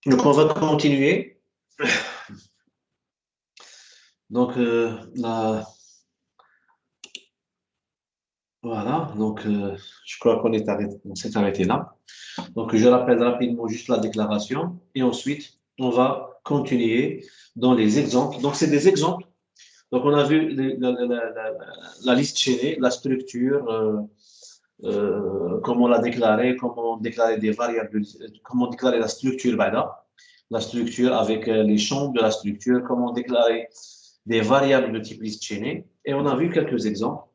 Donc, on va continuer. Donc, voilà. Donc, je crois qu'on s'est arrêté là. Donc, je rappelle rapidement juste la déclaration et ensuite, on va continuer dans les exemples. Donc, c'est des exemples. Donc, on a vu la liste chaînée, la structure, comment la déclarer, comment déclarer des variables, comment déclarer la structure, la structure avec les champs de la structure, comment déclarer des variables de type liste chaînée. Et on a vu quelques exemples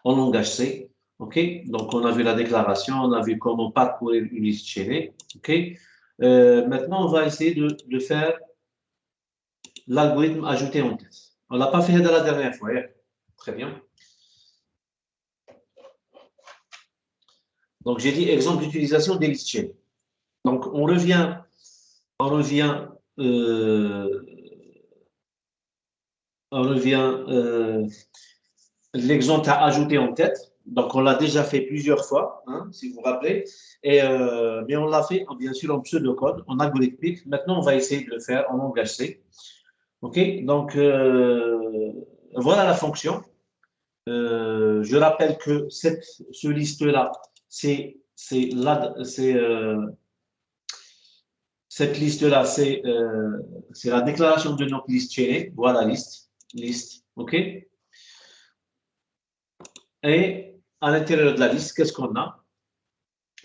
en langage C. OK? Donc, on a vu la déclaration, on a vu comment parcourir une liste chaînée. OK? Maintenant, on va essayer de faire l'algorithme ajouté en tête. On ne l'a pas fait de la dernière fois. Très bien. Donc, j'ai dit exemple d'utilisation des listes chaînées. Donc, on revient l'exemple à ajouter en tête. Donc, on l'a déjà fait plusieurs fois, hein, si vous vous rappelez. Mais on l'a fait, bien sûr, en pseudocode, en algorithmique. Maintenant, on va essayer de le faire en langage C. OK? Donc, voilà la fonction. Je rappelle que ce liste-là, cette liste-là, c'est la déclaration de notre liste chaînée. Voilà, liste. OK? Et à l'intérieur de la liste, qu'est-ce qu'on a?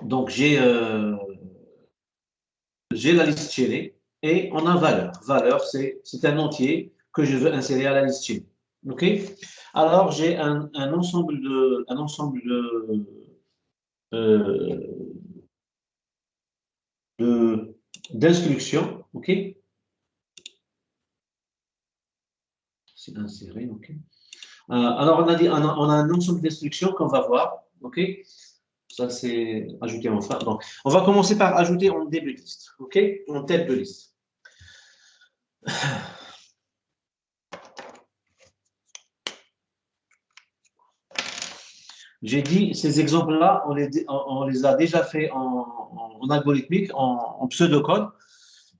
Donc, j'ai la liste chaînée et on a valeur. Valeur, c'est un entier que je veux insérer à la liste chaînée. OK? Alors, j'ai un ensemble d'instructions. OK? C'est inséré. OK? Alors, on a un ensemble d'instructions qu'on va voir. OK? Ça, c'est ajouter en fin. Donc, on va commencer par ajouter en début de liste. OK? En tête de liste. J'ai dit, ces exemples-là, on les a déjà fait en algorithmique, en pseudocode.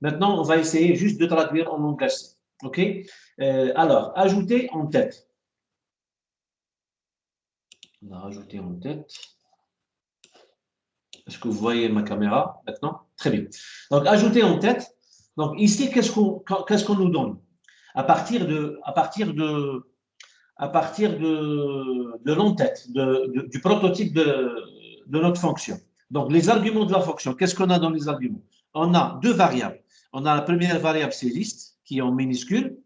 Maintenant, on va essayer juste de traduire en langage C. OK? Alors, ajouter en tête. On va rajouter en tête. Est-ce que vous voyez ma caméra maintenant? Très bien. Donc, ajouter en tête. Donc, ici, qu'est-ce qu'on nous donne? À partir de l'entête, du prototype de notre fonction. Donc, les arguments de la fonction, qu'est-ce qu'on a dans les arguments? On a deux variables. On a la première variable, c'est liste, qui est en minuscule.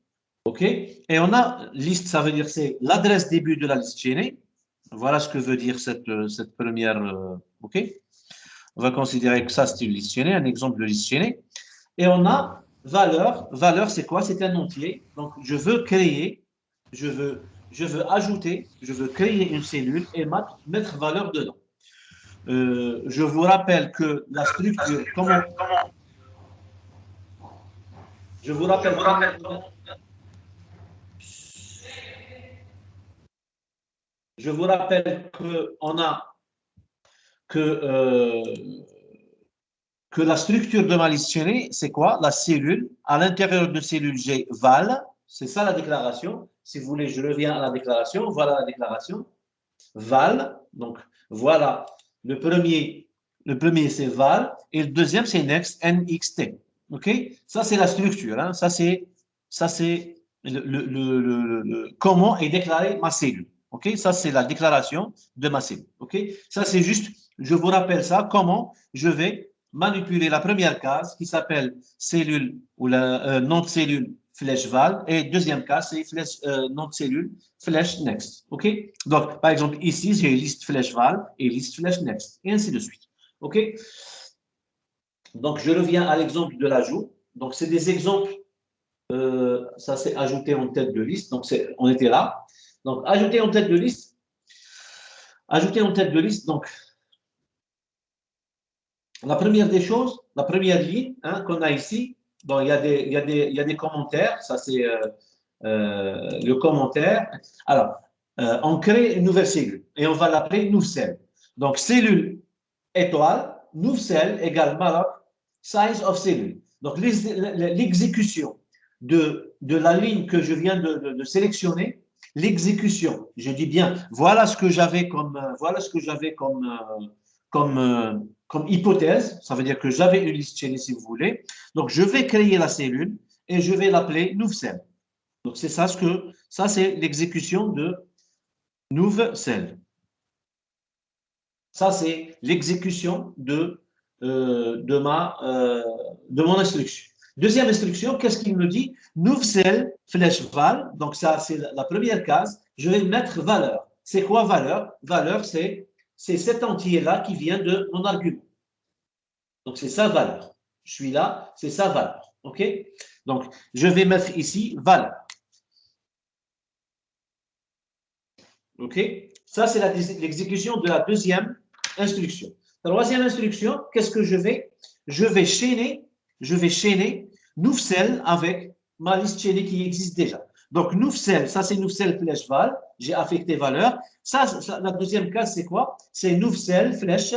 OK? Et on a liste, ça veut dire c'est l'adresse début de la liste chaînée. Voilà ce que veut dire cette première. OK? On va considérer que ça, c'est une liste chaînée, un exemple de liste chaînée. Et on a valeur. Valeur, c'est quoi? C'est un entier. Donc, je veux créer, je veux ajouter, je veux créer une cellule et mettre valeur dedans. Je vous rappelle que la structure, je vous rappelle que la structure de ma liste chaînée, c'est quoi? La cellule. À l'intérieur de cellule, j'ai val. C'est ça la déclaration. Si vous voulez, je reviens à la déclaration. Voilà la déclaration. Val. Donc, voilà. Le premier c'est val. Et le deuxième, c'est next, nxt. OK? Ça, c'est la structure. Hein? Ça, c'est comment est déclarée ma cellule. OK? Ça, c'est la déclaration de ma cellule. OK? Ça, c'est juste, je vous rappelle ça, comment je vais manipuler la première case qui s'appelle cellule ou la nom de cellule flèche val et deuxième case c'est flèche nom de cellule flèche next. OK? Donc, par exemple, ici, j'ai liste flèche val et liste flèche next et ainsi de suite. OK? Donc, je reviens à l'exemple de l'ajout. Donc, c'est des exemples. Ça, c'est ajouter en tête de liste. Donc, on était là. Donc, ajouter en tête de liste. Ajouter en tête de liste. Donc, la première des choses, la première ligne hein, qu'on a ici, bon, il y a des commentaires, ça c'est le commentaire. Alors, on crée une nouvelle cellule et on va l'appeler nouvelle cell. Donc, cellule étoile, nouvelle cell égale malloc, size of cellule. Donc, l'exécution de la ligne que je viens de sélectionner, l'exécution, je dis bien, voilà ce que j'avais comme hypothèse, ça veut dire que j'avais une liste chaînée si vous voulez. Donc, je vais créer la cellule et je vais l'appeler nouvelle cell. Donc, c'est ça c'est l'exécution de nouvelle cell. Ça, c'est l'exécution de mon instruction. Deuxième instruction, qu'est-ce qu'il me dit? Nouvelle cell, flèche val. Donc, ça, c'est la première case. Je vais mettre valeur. C'est quoi valeur? Valeur, c'est cet entier-là qui vient de mon argument. Donc, c'est sa valeur. Je suis là, c'est sa valeur. OK? Donc, je vais mettre ici valeur. OK? Ça, c'est l'exécution de la deuxième instruction. Troisième instruction, qu'est-ce que je vais? Je vais chaîner nouvelle cell avec ma liste chaînée qui existe déjà. Donc, nouvelle cell, ça c'est nouvelle cell flèche val, j'ai affecté valeur. Ça, la deuxième case, c'est quoi? C'est nouvelle cell flèche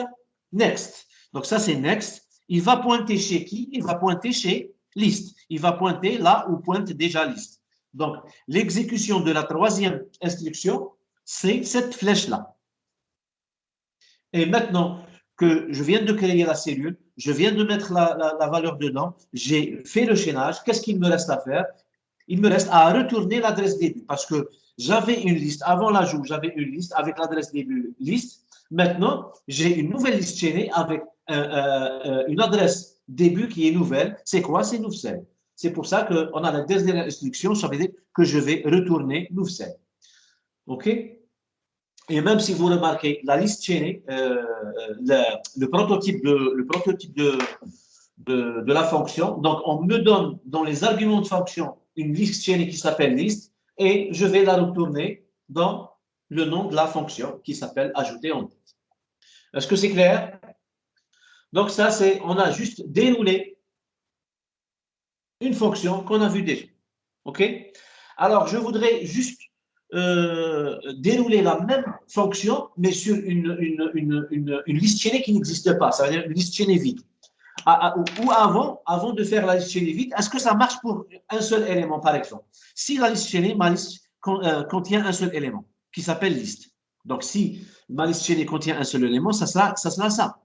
next. Donc, ça c'est next. Il va pointer chez qui? Il va pointer chez liste. Il va pointer là où pointe déjà liste. Donc, l'exécution de la troisième instruction, c'est cette flèche-là. Et maintenant que je viens de créer la cellule, je viens de mettre la valeur dedans, j'ai fait le chaînage, qu'est-ce qu'il me reste à faire? Il me reste à retourner l'adresse début parce que j'avais une liste, avant l'ajout, j'avais une liste avec l'adresse début liste. Maintenant, j'ai une nouvelle liste chaînée avec une adresse début qui est nouvelle. C'est quoi? C'est nouvelle. C'est pour ça qu'on a la dernière instruction, ça veut dire que je vais retourner nouvelle. OK? Et même si vous remarquez, la liste chaînée, le prototype de la fonction, donc on me donne dans les arguments de fonction une liste chaînée qui s'appelle liste et je vais la retourner dans le nom de la fonction qui s'appelle ajouter en tête. Est-ce que c'est clair? Donc ça, on a juste déroulé une fonction qu'on a vue déjà. OK? Alors, je voudrais juste dérouler la même fonction, mais sur une liste chaînée qui n'existe pas, ça veut dire une liste chaînée vide. Ou avant de faire la liste chaînée vide, est-ce que ça marche pour un seul élément, par exemple? Si la liste chaînée, ma liste contient un seul élément, qui s'appelle liste. Donc, si ma liste chaînée contient un seul élément, ça sera ça.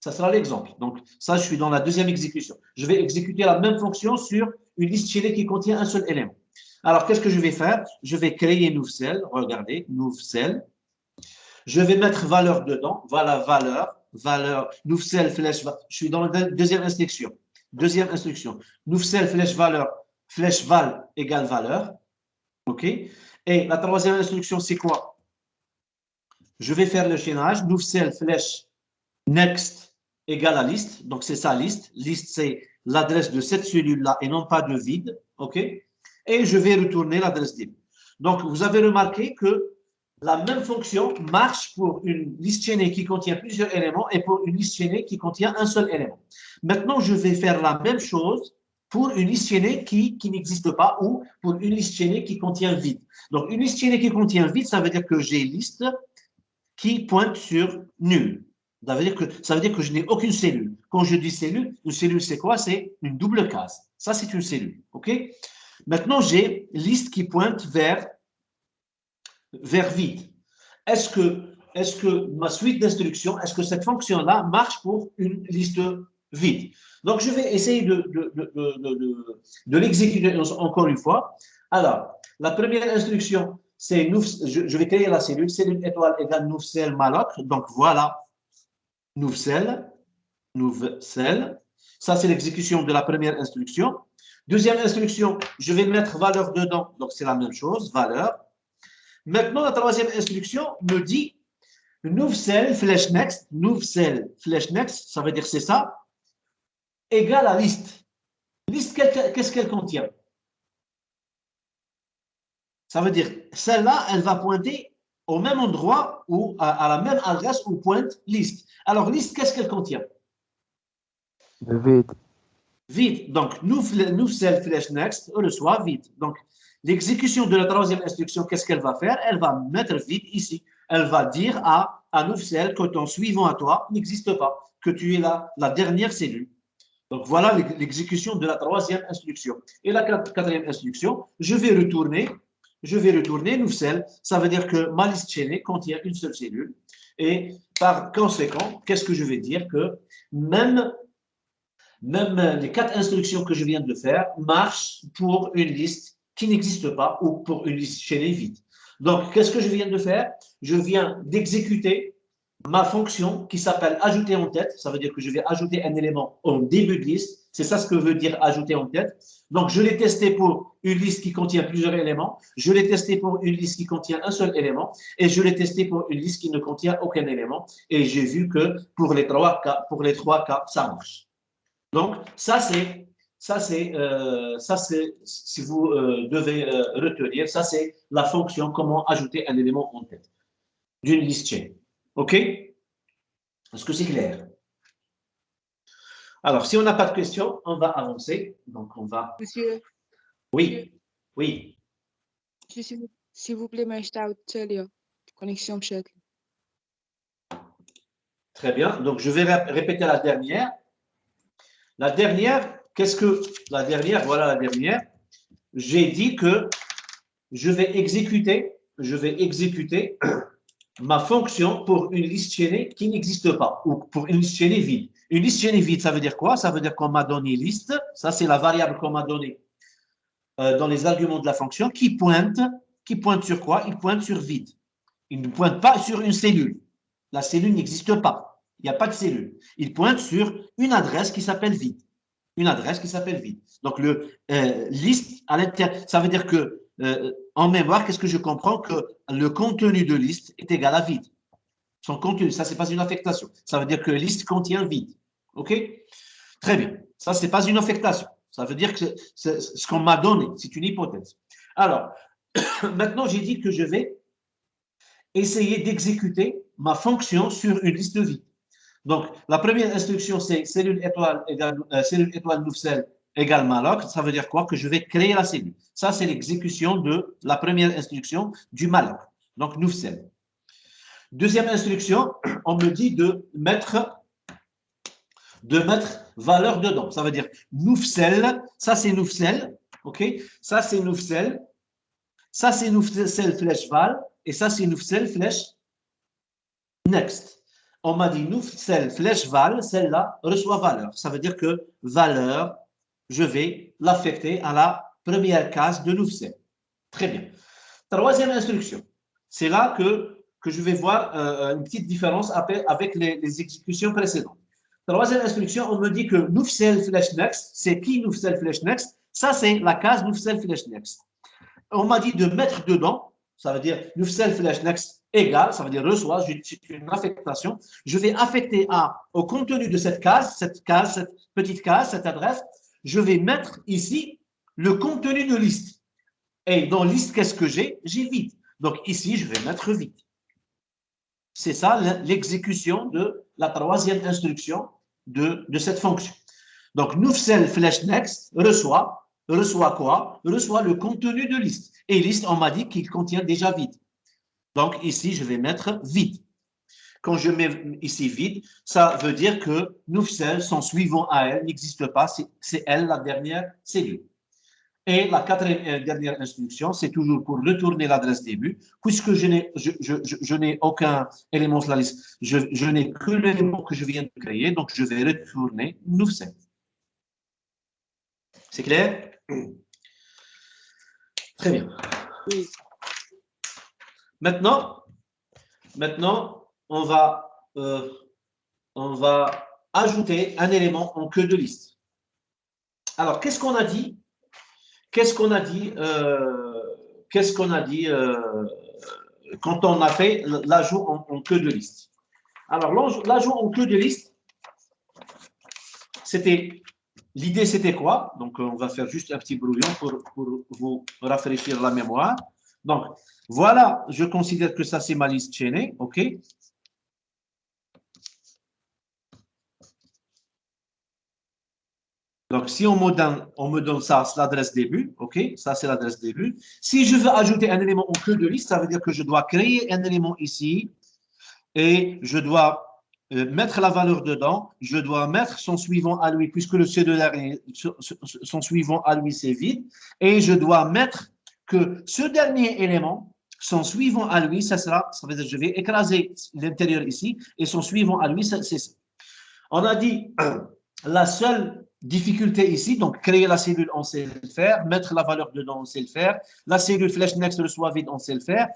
Ça sera l'exemple. Donc, ça, je suis dans la deuxième exécution. Je vais exécuter la même fonction sur une liste chaînée qui contient un seul élément. Alors, qu'est-ce que je vais faire? Je vais créer une nouvelle cell. Regardez, nouvelle cell. Je vais mettre valeur dedans. Voilà, valeur, nouvelle cell, flèche. Je suis dans la deuxième instruction. Deuxième instruction. Nouvelle cell, flèche valeur, flèche val égale valeur. OK? Et la troisième instruction, c'est quoi? Je vais faire le chaînage. Nouvelle cell, flèche next égale à liste. Donc, c'est ça, liste. Liste, c'est l'adresse de cette cellule-là et non pas de vide. OK? Et je vais retourner l'adresse début. Donc, vous avez remarqué que la même fonction marche pour une liste chaînée qui contient plusieurs éléments et pour une liste chaînée qui contient un seul élément. Maintenant, je vais faire la même chose pour une liste chaînée qui n'existe pas ou pour une liste chaînée qui contient vide. Donc, une liste chaînée qui contient vide, ça veut dire que j'ai liste qui pointe sur nul. Ça veut dire que je n'ai aucune cellule. Quand je dis cellule, une cellule, c'est quoi? C'est une double case. Ça, c'est une cellule. OK? Maintenant, j'ai liste qui pointe vers vide. Est-ce que ma suite d'instructions, est-ce que cette fonction-là marche pour une liste vide? Donc, je vais essayer de l'exécuter encore une fois. Alors, la première instruction, c'est je vais créer la cellule étoile égale nouvelle cell malloc. Donc, voilà, nouvelle cell. Ça, c'est l'exécution de la première instruction. Deuxième instruction, je vais mettre valeur dedans. Donc, c'est la même chose, valeur. Maintenant, la troisième instruction me dit nouvelle cell, flèche next, nouvelle cell, flèche next, ça veut dire c'est ça, égale à liste. Liste, qu'est-ce qu'elle contient? Ça veut dire, celle-là, elle va pointer au même endroit ou à la même adresse où pointe liste. Alors, liste, qu'est-ce qu'elle contient? De vide. Vide. Donc, nous cell flash next reçoit vide. Donc, l'exécution de la troisième instruction, qu'est-ce qu'elle va faire? Elle va mettre vide ici. Elle va dire à nous cell que ton suivant à toi n'existe pas, que tu es la dernière cellule. Donc, voilà l'exécution de la troisième instruction. Et la quatrième instruction, je vais retourner nous cell. Ça veut dire que ma liste chaînée contient une seule cellule. Et par conséquent, qu'est-ce que je vais dire? Que même les 4 instructions que je viens de faire marchent pour une liste qui n'existe pas ou pour une liste chaînée vide. Donc, qu'est-ce que je viens de faire? Je viens d'exécuter ma fonction qui s'appelle ajouter en tête. Ça veut dire que je vais ajouter un élément au début de liste. C'est ça ce que veut dire ajouter en tête. Donc, je l'ai testé pour une liste qui contient plusieurs éléments. Je l'ai testé pour une liste qui contient un seul élément. Et je l'ai testé pour une liste qui ne contient aucun élément. Et j'ai vu que pour les trois cas, ça marche. Donc, ça c'est, si vous devez retenir, ça c'est la fonction comment ajouter un élément en tête d'une liste chain. OK? Est-ce que c'est clair? Alors, si on n'a pas de questions, on va avancer. Donc, on va. Monsieur, Oui, oui. s'il vous plaît, mais je t'ai connexion chat. Très bien. Donc, je vais répéter la dernière. La dernière, qu'est-ce que la dernière? Voilà la dernière. J'ai dit que je vais exécuter ma fonction pour une liste chaînée qui n'existe pas ou pour une liste chaînée vide. Une liste chaînée vide, ça veut dire quoi? Ça veut dire qu'on m'a donné liste. Ça, c'est la variable qu'on m'a donnée dans les arguments de la fonction qui pointe sur quoi? Il pointe sur vide. Il ne pointe pas sur une cellule. La cellule n'existe pas. Il n'y a pas de cellule. Il pointe sur une adresse qui s'appelle vide. Une adresse qui s'appelle vide. Donc, le liste à l'intérieur, ça veut dire que en mémoire, qu'est-ce que je comprends? Que le contenu de liste est égal à vide. Son contenu, ça, c'est pas une affectation. Ça veut dire que liste contient vide. OK? Très bien. Ça, c'est pas une affectation. Ça veut dire que c'est ce qu'on m'a donné. C'est une hypothèse. Alors, maintenant, j'ai dit que je vais essayer d'exécuter ma fonction sur une liste vide. Donc, la première instruction, c'est cellule étoile nouvelle égale malloc. Ça veut dire quoi? Que je vais créer la cellule. Ça, c'est l'exécution de la première instruction du malloc. Donc, nouvelle. Deuxième instruction, on me dit de mettre valeur dedans. Ça veut dire nouvelle, ça c'est nouvelle, ok? Ça c'est nouvelle, ça c'est nouvelle flèche val, et ça c'est nouvelle flèche next. On m'a dit nouvelle flèche val, celle-là reçoit valeur. Ça veut dire que valeur, je vais l'affecter à la première case de nouvelle. Très bien. Troisième instruction, c'est là que je vais voir une petite différence avec les exécutions précédentes. Troisième instruction, on me dit que nouvelle flèche next, c'est qui nouvelle flèche next? Ça, c'est la case nouvelle flèche next. On m'a dit de mettre dedans, ça veut dire nouvelle flèche next égale, ça veut dire reçoit, c'est une affectation. Je vais affecter au contenu de cette petite case, cette adresse, je vais mettre ici le contenu de liste. Et dans liste, qu'est-ce que j'ai? J'ai vide. Donc ici, je vais mettre vide. C'est ça l'exécution de la troisième instruction de cette fonction. Donc, nouvelle flèche next reçoit quoi? Reçoit le contenu de liste. Et liste, on m'a dit qu'il contient déjà vide. Donc ici, je vais mettre vide. Quand je mets ici vide, ça veut dire que nouvelle, son suivant à elle, n'existe pas. C'est elle la dernière cellule. Et la quatrième et dernière instruction, c'est toujours pour retourner l'adresse début, puisque je n'ai aucun élément sur la liste, je n'ai que l'élément que je viens de créer, donc je vais retourner nouvelle. C'est clair? Très bien. Oui. Maintenant, on va ajouter un élément en queue de liste. Alors, qu'est-ce qu'on a dit? Quand on a fait l'ajout en queue de liste? Alors, l'ajout en queue de liste, l'idée c'était quoi? Donc, on va faire juste un petit brouillon pour vous rafraîchir la mémoire. Donc, voilà, je considère que ça c'est ma liste chaînée, ok? Donc, si on me donne ça, c'est l'adresse début, OK? Ça, c'est l'adresse début. Si je veux ajouter un élément en queue de liste, ça veut dire que je dois créer un élément ici et je dois mettre la valeur dedans. Je dois mettre son suivant à lui, puisque le C de dernier, son suivant à lui, c'est vide. Et je dois mettre que ce dernier élément, son suivant à lui, ça veut dire que je vais écraser l'intérieur ici et son suivant à lui, c'est ça. On a dit la seule difficulté ici, donc créer la cellule, on sait le faire, mettre la valeur dedans, on sait le faire, la cellule flèche next reçoit vide, on sait le faire.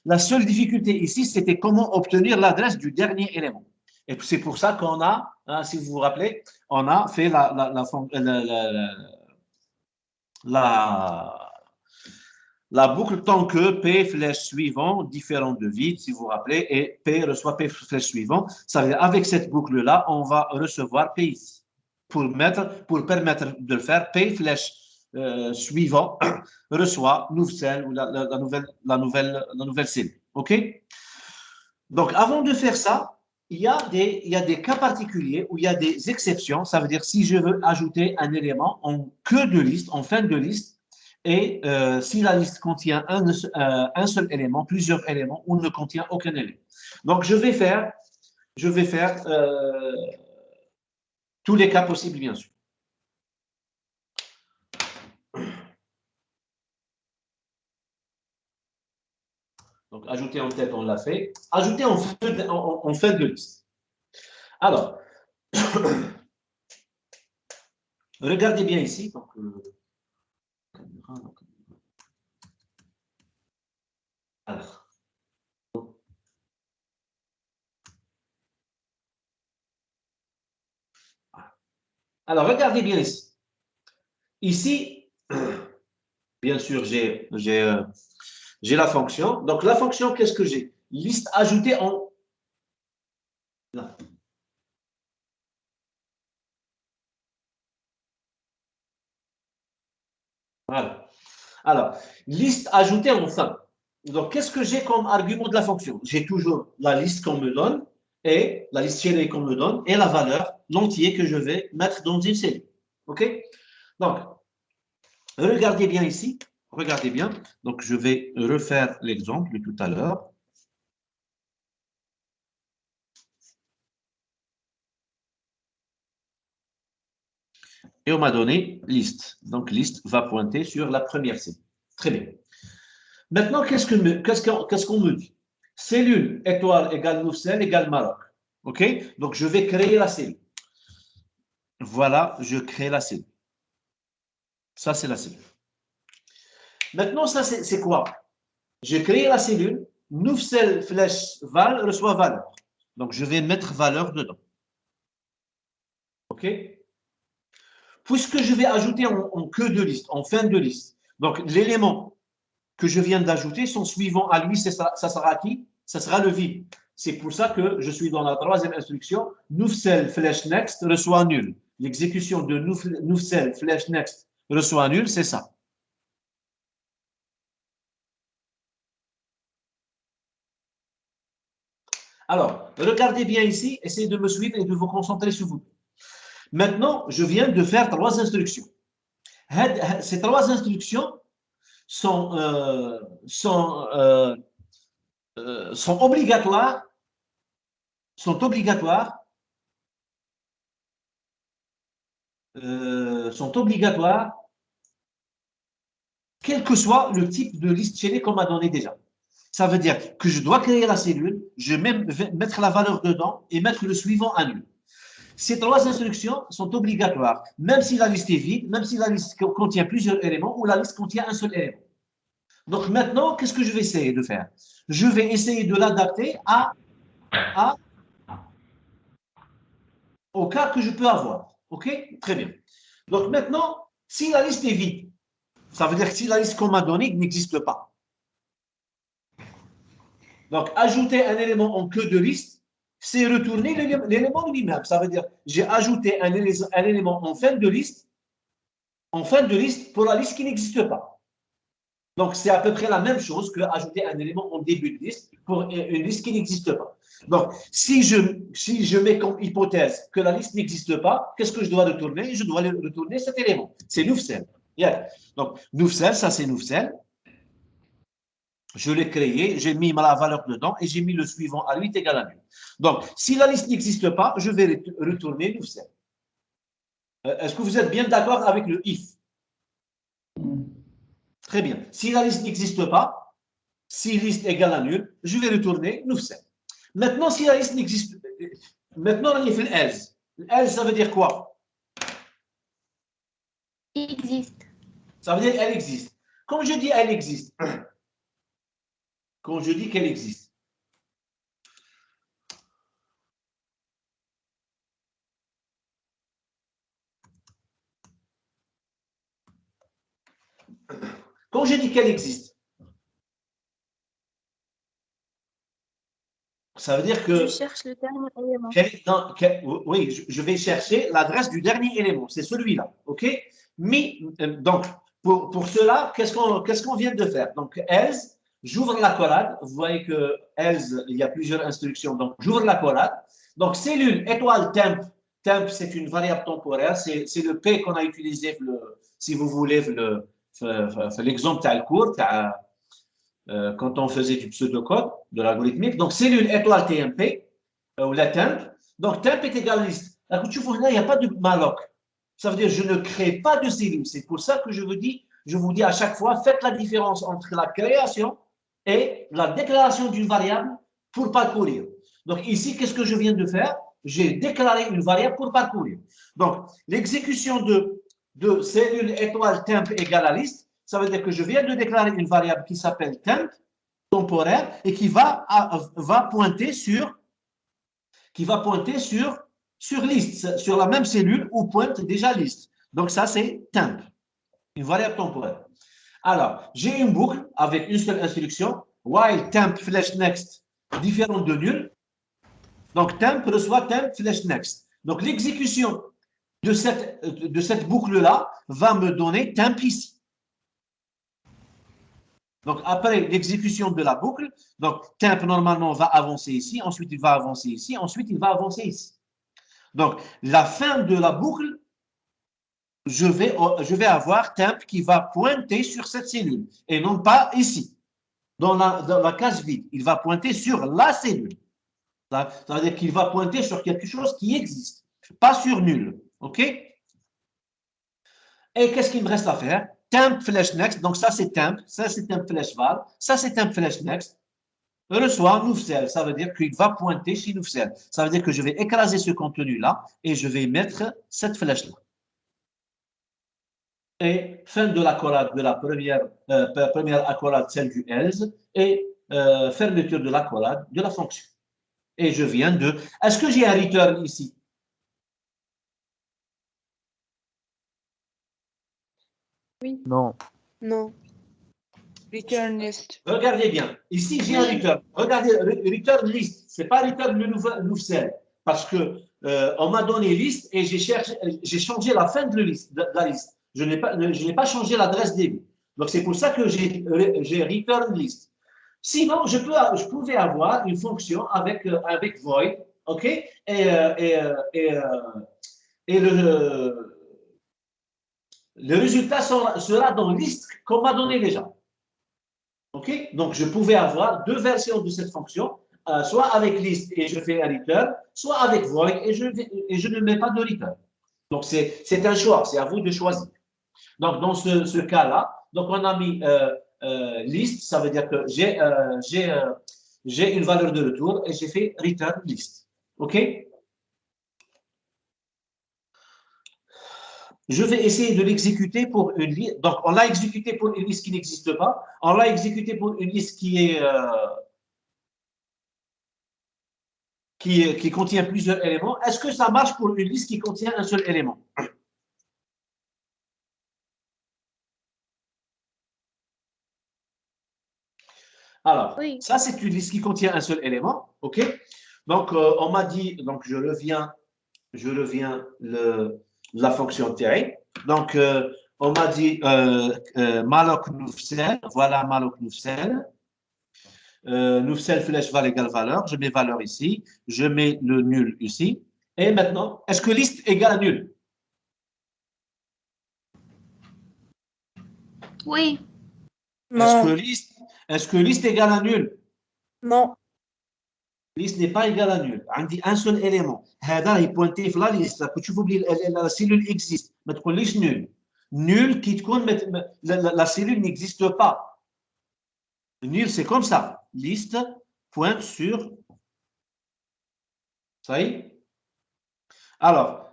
La seule difficulté ici, c'était comment obtenir l'adresse du dernier élément. Et c'est pour ça qu'on a, hein, si vous vous rappelez, on a fait la boucle tant que P flèche suivant, différent de vide, si vous vous rappelez, et P reçoit P flèche suivant. Ça veut dire avec cette boucle-là, on va recevoir P ici. Pour permettre de le faire, P flèche suivant reçoit nouvelle ou la nouvelle cellule. OK? Donc, avant de faire ça, il y a des cas particuliers où il y a des exceptions. Ça veut dire si je veux ajouter un élément en queue de liste, en fin de liste, et si la liste contient un seul élément, plusieurs éléments, ou ne contient aucun élément. Donc, je vais faire tous les cas possibles, bien sûr. Donc, ajouter en tête, on l'a fait. Ajouter en fin de liste. Alors, regardez bien ici. Donc, alors, regardez bien ici. Ici, bien sûr, j'ai la fonction. Donc, la fonction, qu'est-ce que j'ai? Liste ajoutée en... Là. Voilà. Alors, liste ajoutée en fin. Donc, qu'est-ce que j'ai comme argument de la fonction? J'ai toujours la liste qu'on me donne et la liste chaînée qu'on me donne et la valeur, l'entier que je vais mettre dans une cellule. OK? Donc, regardez bien ici. Regardez bien. Donc, je vais refaire l'exemple de tout à l'heure. Et on m'a donné liste. Donc, liste va pointer sur la première cellule. Très bien. Maintenant, qu'est-ce qu'on me dit? Cellule étoile égale Nouvelle égale Maroc. OK? Donc, je vais créer la cellule. Voilà, je crée la cellule. Ça, c'est la cellule. Maintenant, ça, c'est quoi? J'ai créé la cellule. Nouvelle flèche val reçoit valeur. Donc, je vais mettre valeur dedans. OK? Puisque je vais ajouter en queue de liste, en fin de liste. Donc, l'élément que je viens d'ajouter, son suivant à lui, ça sera qui? Ça sera le vide. C'est pour ça que je suis dans la troisième instruction. Nouvelle flèche next reçoit nul. L'exécution de nouvelle flèche next reçoit nul, c'est ça. Alors, regardez bien ici, essayez de me suivre et de vous concentrer sur vous. Maintenant, je viens de faire trois instructions. Ces trois instructions sont obligatoires, quel que soit le type de liste chaînée qu'on m'a donné déjà. Ça veut dire que je dois créer la cellule, je vais mettre la valeur dedans et mettre le suivant à nul. Ces trois instructions sont obligatoires, même si la liste est vide, même si la liste contient plusieurs éléments ou la liste contient un seul élément. Donc maintenant, qu'est-ce que je vais essayer de faire? Je vais essayer de l'adapter au cas que je peux avoir. OK? Très bien. Donc maintenant, si la liste est vide, ça veut dire que si la liste qu'on m'a donnée n'existe pas. Donc, ajouter un élément en queue de liste, c'est retourner l'élément lui-même. Ça veut dire j'ai ajouté un élément en fin de liste pour la liste qui n'existe pas. Donc, c'est à peu près la même chose que ajouter un élément en début de liste pour une liste qui n'existe pas. Donc, si je mets comme hypothèse que la liste n'existe pas, qu'est-ce que je dois retourner? Je dois retourner cet élément. C'est Noufsel. Yeah. Donc, Noufsel, ça c'est Noufsel. Je l'ai créé, j'ai mis la valeur dedans et j'ai mis le suivant à 8 égale à 9. Donc, si la liste n'existe pas, je vais retourner Noufsel. Est-ce que vous êtes bien d'accord avec le if? Très bien. Si la liste n'existe pas, si liste égale à nul, je vais retourner Noufsel. Maintenant, si la liste n'existe pas, maintenant, on y fait else. Else, ça veut dire quoi? Existe. Ça veut dire elle existe. Quand je dis elle existe, quand je dis qu'elle existe, quand je dis qu'elle existe, ça veut dire que... Je cherche le dernier élément. Oui, je vais chercher l'adresse du dernier élément. C'est celui-là. OK? Mais, donc, pour cela, qu'est-ce qu'on vient de faire? Donc, else, j'ouvre l'accolade. Vous voyez que else, il y a plusieurs instructions. Donc, j'ouvre l'accolade. Donc, cellule étoile temp. Temp, c'est une variable temporaire. C'est le P qu'on a utilisé, si vous voulez, l'exemple de le cours, quand on faisait du pseudocode, de l'algorithmique. Donc, cellule étoile TMP, ou la temp. Donc, temp est égal liste. Là, tu vois, là, il n'y a pas de malloc. Ça veut dire je ne crée pas de cellule. C'est pour ça que je vous dis à chaque fois, faites la différence entre la création et la déclaration d'une variable pour parcourir. Donc, ici, qu'est-ce que je viens de faire? J'ai déclaré une variable pour parcourir. Donc, l'exécution de cellule étoile temp égale à liste, ça veut dire que je viens de déclarer une variable qui s'appelle temp, temporaire, et qui va pointer sur liste, sur la même cellule où pointe déjà liste. Donc, ça, c'est temp, une variable temporaire. Alors, j'ai une boucle avec une seule instruction, while temp flash next, différente de nul. Donc, temp reçoit temp flash next. Donc, l'exécution de cette boucle-là va me donner temp ici. Donc, après l'exécution de la boucle, donc temp normalement va avancer ici, ensuite il va avancer ici, ensuite il va avancer ici. Donc, la fin de la boucle, je vais avoir temp qui va pointer sur cette cellule et non pas ici, dans la case vide. Il va pointer sur la cellule. Ça veut dire qu'il va pointer sur quelque chose qui existe, pas sur nul. OK? Et qu'est-ce qu'il me reste à faire? Temp flash next, donc ça c'est temp flash val, ça c'est temp flash next, reçoit Noufsel, ça veut dire qu'il va pointer chez Noufsel. Ça veut dire que je vais écraser ce contenu-là et je vais mettre cette flèche-là. Et fin de l'accolade de la première accolade, celle du else, et fermeture de l'accolade de la fonction. Et je viens de... Est-ce que j'ai un return ici? Oui. Non. Non. Return list. Regardez bien. Ici, j'ai un return. Regardez, return list. Ce n'est pas return le Noufsel. Parce que on m'a donné liste et j'ai changé la fin de la liste. Je n'ai pas changé l'adresse début. Donc, c'est pour ça que j'ai return list. Sinon, je pouvais avoir une fonction avec void, OK? Et le résultat sera dans liste qu'on m'a donné déjà. OK? Donc, je pouvais avoir deux versions de cette fonction, soit avec list et je fais un return, soit avec void et je ne mets pas de return. Donc, c'est un choix, c'est à vous de choisir. Donc, dans ce cas-là, donc on a mis list, ça veut dire que j'ai une valeur de retour et j'ai fait return list. OK? Je vais essayer de l'exécuter pour une liste. Donc, on l'a exécuté pour une liste qui n'existe pas. On l'a exécuté pour une liste qui contient plusieurs éléments. Est-ce que ça marche pour une liste qui contient un seul élément? Alors, Oui. ça, c'est une liste qui contient un seul élément. OK? Donc, on m'a dit, donc je reviens la fonction terrain. Donc, On m'a dit Malok Noufsel, voilà Malok Noufsel. Noufsel flèche val égale valeur. Je mets valeur ici. Je mets le nul ici. Et maintenant, est-ce que liste égale à nul? Oui. Non, Est-ce que liste égale à nul? non, Liste n'est pas égale à nul. On dit un seul élément. هذا est pointé في la liste. كتشوفوا بلي la cellule existe. ما تقوليش nul. Nul qui تكون la cellule n'existe pas. Nul, c'est comme ça. Liste pointe sur. Ça y est? Alors,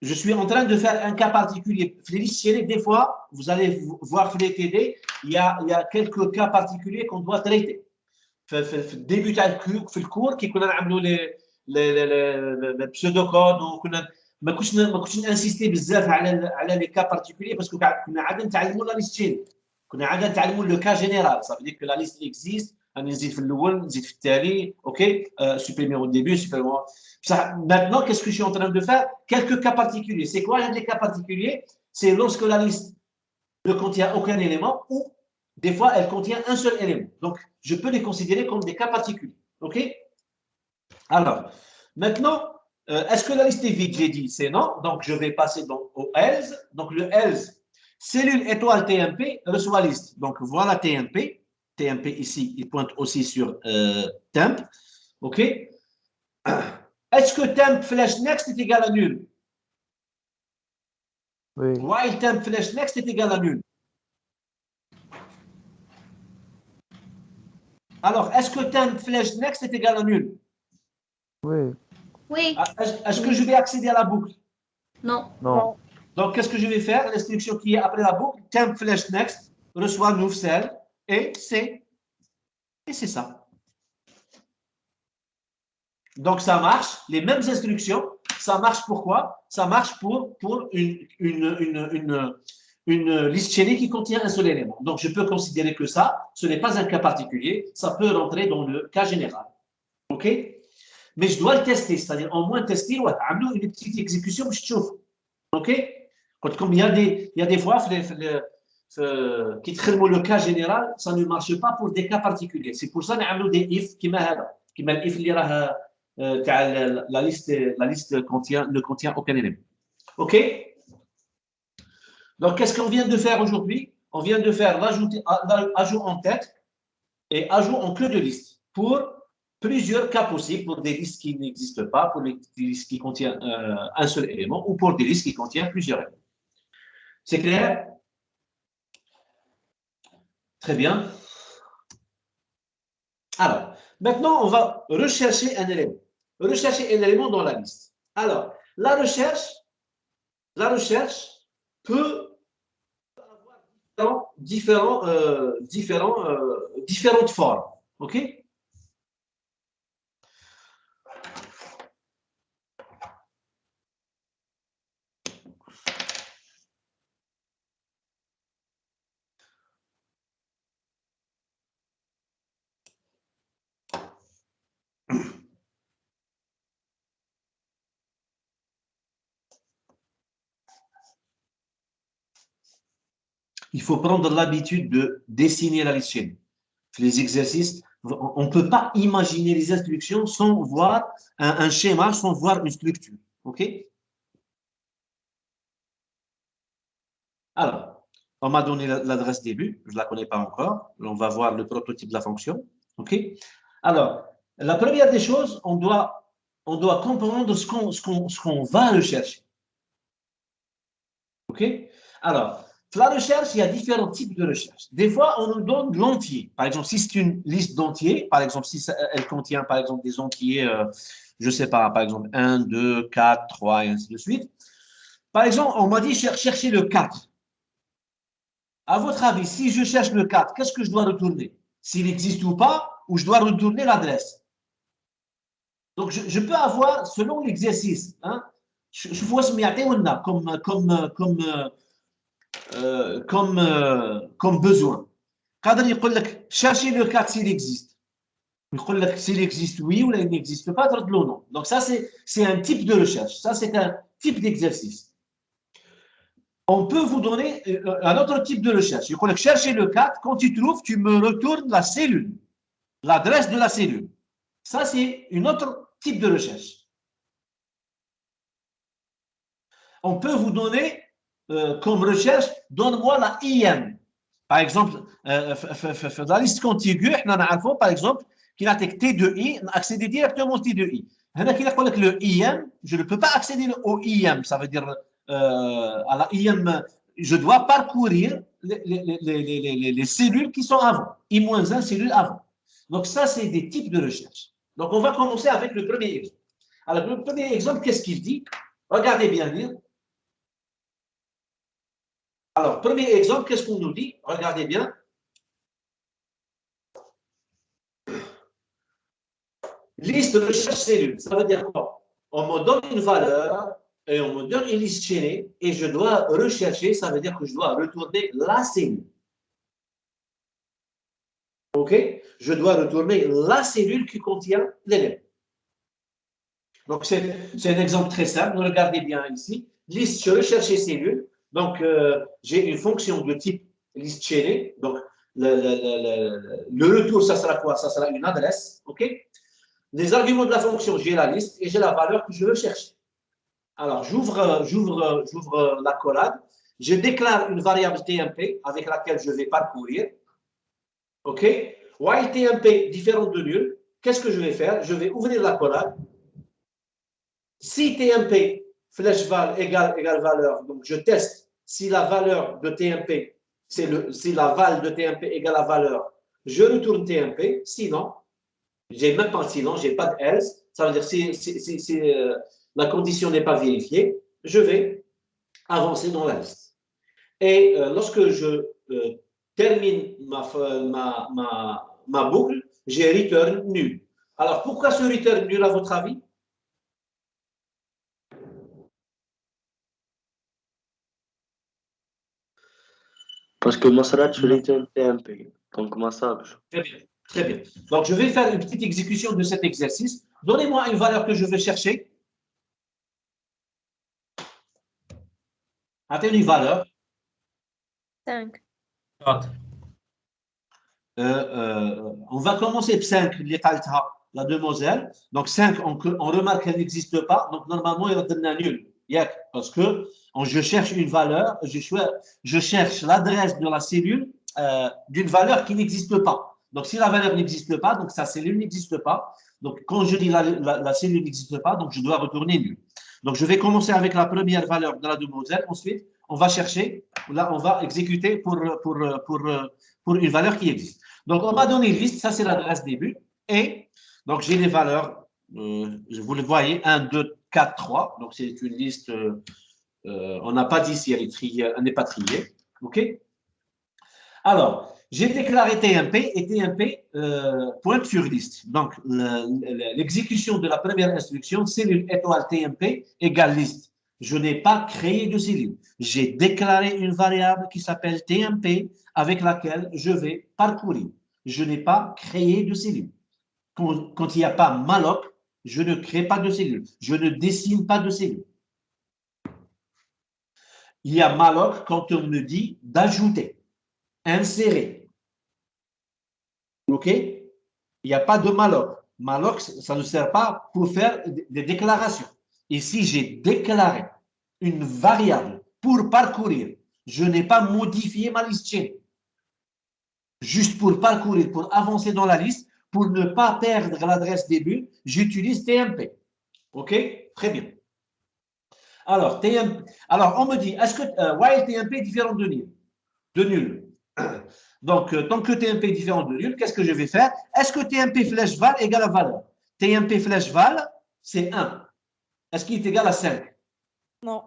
je suis en train de faire un cas particulier. Les listes, des fois, vous allez voir les TD, il y a quelques cas particuliers qu'on doit traiter. في الديبي تاع في الكور كي كنا نعملوا لي بسودو كود وكنا ما كنتش انسيستي بزاف على لي كا بارتيكولي باسكو كنا عاده نتعلموا لا ليستين كنا عاده نتعلموا لو كا جينيرال صافي ديك لا ليست اكزيست راني نزيد في الاول نزيد في التالي اوكي سوبريمير au début supprimer بصح maintenant qu'est-ce que je suis en train de faire quelques cas particuliers c'est quoi les cas particuliers c'est lorsque la liste ne contient aucun élément ou des fois, elle contient un seul élément. Donc, je peux les considérer comme des cas particuliers. OK? Alors, maintenant, est-ce que la liste est vide? J'ai dit c'est non. Donc, je vais passer au else. Donc, le else, cellule étoile TMP reçoit liste. Donc, voilà TMP. TMP ici, il pointe aussi sur temp. OK? Est-ce que temp flash next est égal à nul? Oui. While temp flash next est égal à nul. Alors, est-ce que temp flash next est égal à nul? Oui. Oui. Est-ce que je vais accéder à la boucle? Non. Non. Donc, qu'est-ce que je vais faire? L'instruction qui est après la boucle, temp flash next, reçoit Noufsel, et c'est ça. Donc, ça marche, les mêmes instructions, ça marche pourquoi? Ça marche pour une liste chaînée qui contient un seul élément. Donc, je peux considérer que ça, ce n'est pas un cas particulier, ça peut rentrer dans le cas général. OK? Mais je dois le tester, c'est-à-dire au moins tester, une petite exécution, je trouve. OK? Comme il y a des fois, qui traitent le cas général, ça ne marche pas pour des cas particuliers. C'est pour ça qu'on a des if qui m'a if la liste ne contient aucun élément. OK? Donc, qu'est-ce qu'on vient de faire aujourd'hui? On vient de faire ajout en tête et ajout en queue de liste pour plusieurs cas possibles, pour des listes qui n'existent pas, pour des listes qui contiennent un seul élément ou pour des listes qui contiennent plusieurs éléments. C'est clair? Très bien. Alors, maintenant, on va rechercher un élément. Rechercher un élément dans la liste. Alors, la recherche peut avoir différentes formes. OK? Il faut prendre l'habitude de dessiner la liste chaînée. Les exercices, on ne peut pas imaginer les instructions sans voir un schéma, sans voir une structure. OK? Alors, on m'a donné l'adresse début, je ne la connais pas encore. On va voir le prototype de la fonction. OK? Alors, la première des choses, on doit comprendre ce qu'on va rechercher. OK? Alors, la recherche, il y a différents types de recherche. Des fois, on nous donne l'entier. Par exemple, si c'est une liste d'entiers, par exemple, si elle contient, par exemple, des entiers, je ne sais pas, par exemple, 1, 2, 4, 3, et ainsi de suite. Par exemple, on m'a dit chercher le 4. À votre avis, si je cherche le 4, qu'est-ce que je dois retourner? S'il existe ou pas, ou je dois retourner l'adresse? Donc, je peux avoir, selon l'exercice, hein, je vois ce comme besoin. قادر يقول لك chercher le 4 s'il existe. يقول لك s'il existe oui ou il n'existe pas, ترد له non. Donc ça c'est un type de recherche, ça c'est un type d'exercice. on peut vous donner un autre type de recherche. Il faut chercher le 4. Quand tu trouves, tu me retournes la cellule, l'adresse de la cellule. Ça, c'est un autre type de recherche. On peut vous donner comme recherche, donne-moi la IM. Par exemple, dans la liste contiguë, par exemple, qu'il a T2I, accéder directement au T2I. Le IM, je ne peux pas accéder au IM, ça veut dire à la IM, je dois parcourir les cellules qui sont avant, I-1 cellules avant. Donc ça, c'est des types de recherche. Donc on va commencer avec le premier exemple. Alors le premier exemple, qu'est-ce qu'il dit? Regardez bien lire. Alors, premier exemple, qu'est-ce qu'on nous dit? Regardez bien. Liste de recherche cellule. Ça veut dire quoi? On me donne une valeur et on me donne une liste chaînée et je dois rechercher, ça veut dire que je dois retourner la cellule. OK? Je dois retourner la cellule qui contient l'élément. Donc, c'est un exemple très simple. Regardez bien ici. Liste rechercher cellule. Donc, j'ai une fonction de type liste chaînée. Donc, le retour, ça sera quoi? Ça sera une adresse. OK? Les arguments de la fonction, j'ai la liste et j'ai la valeur que je veux chercher. Alors, j'ouvre l'accolade. Je déclare une variable TMP avec laquelle je vais parcourir. OK? While TMP différent de nul, qu'est-ce que je vais faire? Je vais ouvrir l'accolade. Si TMP flèche val égale valeur, donc je teste si la valeur de TMP, si la val de TMP égale la valeur, je retourne TMP. Sinon, j'ai même pas sinon, j'ai pas de else. Ça veut dire si la condition n'est pas vérifiée, je vais avancer dans la liste. Et lorsque je termine ma boucle, j'ai return nul. Alors, pourquoi ce return nul à votre avis? Parce que ما صراتش return TMP. Donc ما صابش. Très bien, très bien. Donc, je vais faire une petite exécution de cet exercice. Donnez-moi une valeur que je vais chercher. Attends une valeur. 5. On va commencer par 5, la demoiselle. Donc 5, on remarque qu'elle n'existe pas. Donc normalement, il y a nul. Parce que je cherche une valeur, je cherche l'adresse de la cellule d'une valeur qui n'existe pas. Donc si la valeur n'existe pas, donc sa cellule n'existe pas. Donc quand je dis la cellule n'existe pas, donc je dois retourner nul. Donc je vais commencer avec la première valeur de la demoiselle. Ensuite, on va chercher, là on va exécuter pour une valeur qui existe. Donc on m'a donné une liste, ça c'est l'adresse début. Et donc j'ai les valeurs, vous le voyez, 1, 2, 4, 3. Donc c'est une liste, on n'a pas dit si elle n'est pas triée. OK? Alors, j'ai déclaré TMP et TMP pointe sur liste. Donc, l'exécution de la première instruction, cellule étoile TMP égale liste. Je n'ai pas créé de cellule. J'ai déclaré une variable qui s'appelle TMP avec laquelle je vais parcourir. Je n'ai pas créé de cellule. Quand il n'y a pas malloc, je ne crée pas de cellule. Je ne dessine pas de cellule. Il y a malloc quand on me dit d'ajouter, insérer. OK? Il n'y a pas de malloc. Malloc, ça ne sert pas pour faire des déclarations. Ici, j'ai déclaré une variable pour parcourir. Je n'ai pas modifié ma liste chaîne. Juste pour parcourir, pour avancer dans la liste, pour ne pas perdre l'adresse début, j'utilise TMP. OK? Très bien. Alors, on me dit, est-ce que while TMP est différent de nul? De nul. Donc, tant que TMP est différent de nul, qu'est-ce que je vais faire? Est-ce que TMP flèche val égale à valeur? TMP flèche val, c'est 1. Est-ce qu'il est égal à 5? Non.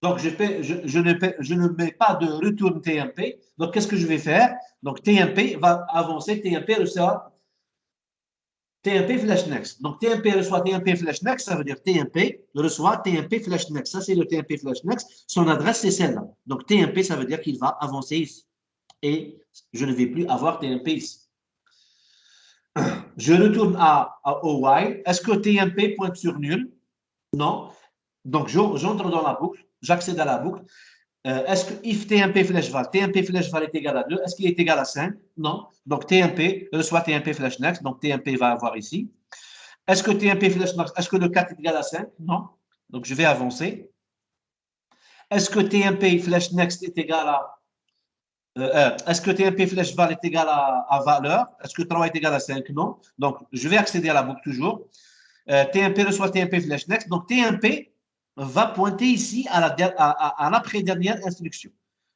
Donc, je ne mets pas de retourne TMP. Donc, qu'est-ce que je vais faire? Donc, TMP va avancer, TMP reçoit TMP flash next. Donc, TMP reçoit TMP flash next, ça veut dire TMP reçoit TMP flash next. Ça, c'est le TMP flash next. Son adresse, c'est celle-là. Donc, TMP, ça veut dire qu'il va avancer ici. Et je ne vais plus avoir TMP ici. Je retourne au while. Est-ce que TMP pointe sur nul? Non. Donc, j'entre dans la boucle. J'accède à la boucle. Est-ce que if TMP flash val, TMP flash val est égal à 2, est-ce qu'il est égal à 5? Non. Donc TMP reçoit TMP flash next, donc TMP va avoir ici. Est-ce que TMP flash next, est-ce que le 4 est égal à 5? Non. Donc je vais avancer. Est-ce que TMP flash next est égal à est-ce que TMP flash val est égal à valeur? Est-ce que 3 est égal à 5? Non. Donc je vais accéder à la boucle toujours. TMP reçoit TMP flash next. Donc TMP va pointer ici à l'après-dernière instruction.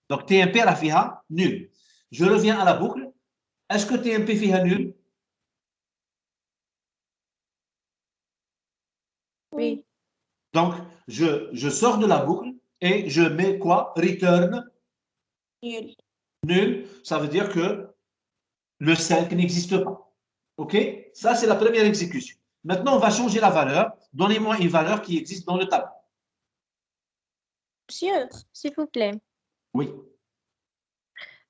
Donc TMP elle a fait nul. Je reviens à la boucle. Est-ce que TMP fait nul? Oui. Donc je sors de la boucle et je mets quoi? Return Nul. nul. Ça veut dire que le 5 n'existe pas. OK? Ça, c'est la première exécution. Maintenant, on va changer la valeur. Donnez-moi une valeur qui existe dans le tableau. Monsieur, s'il vous plaît. Oui.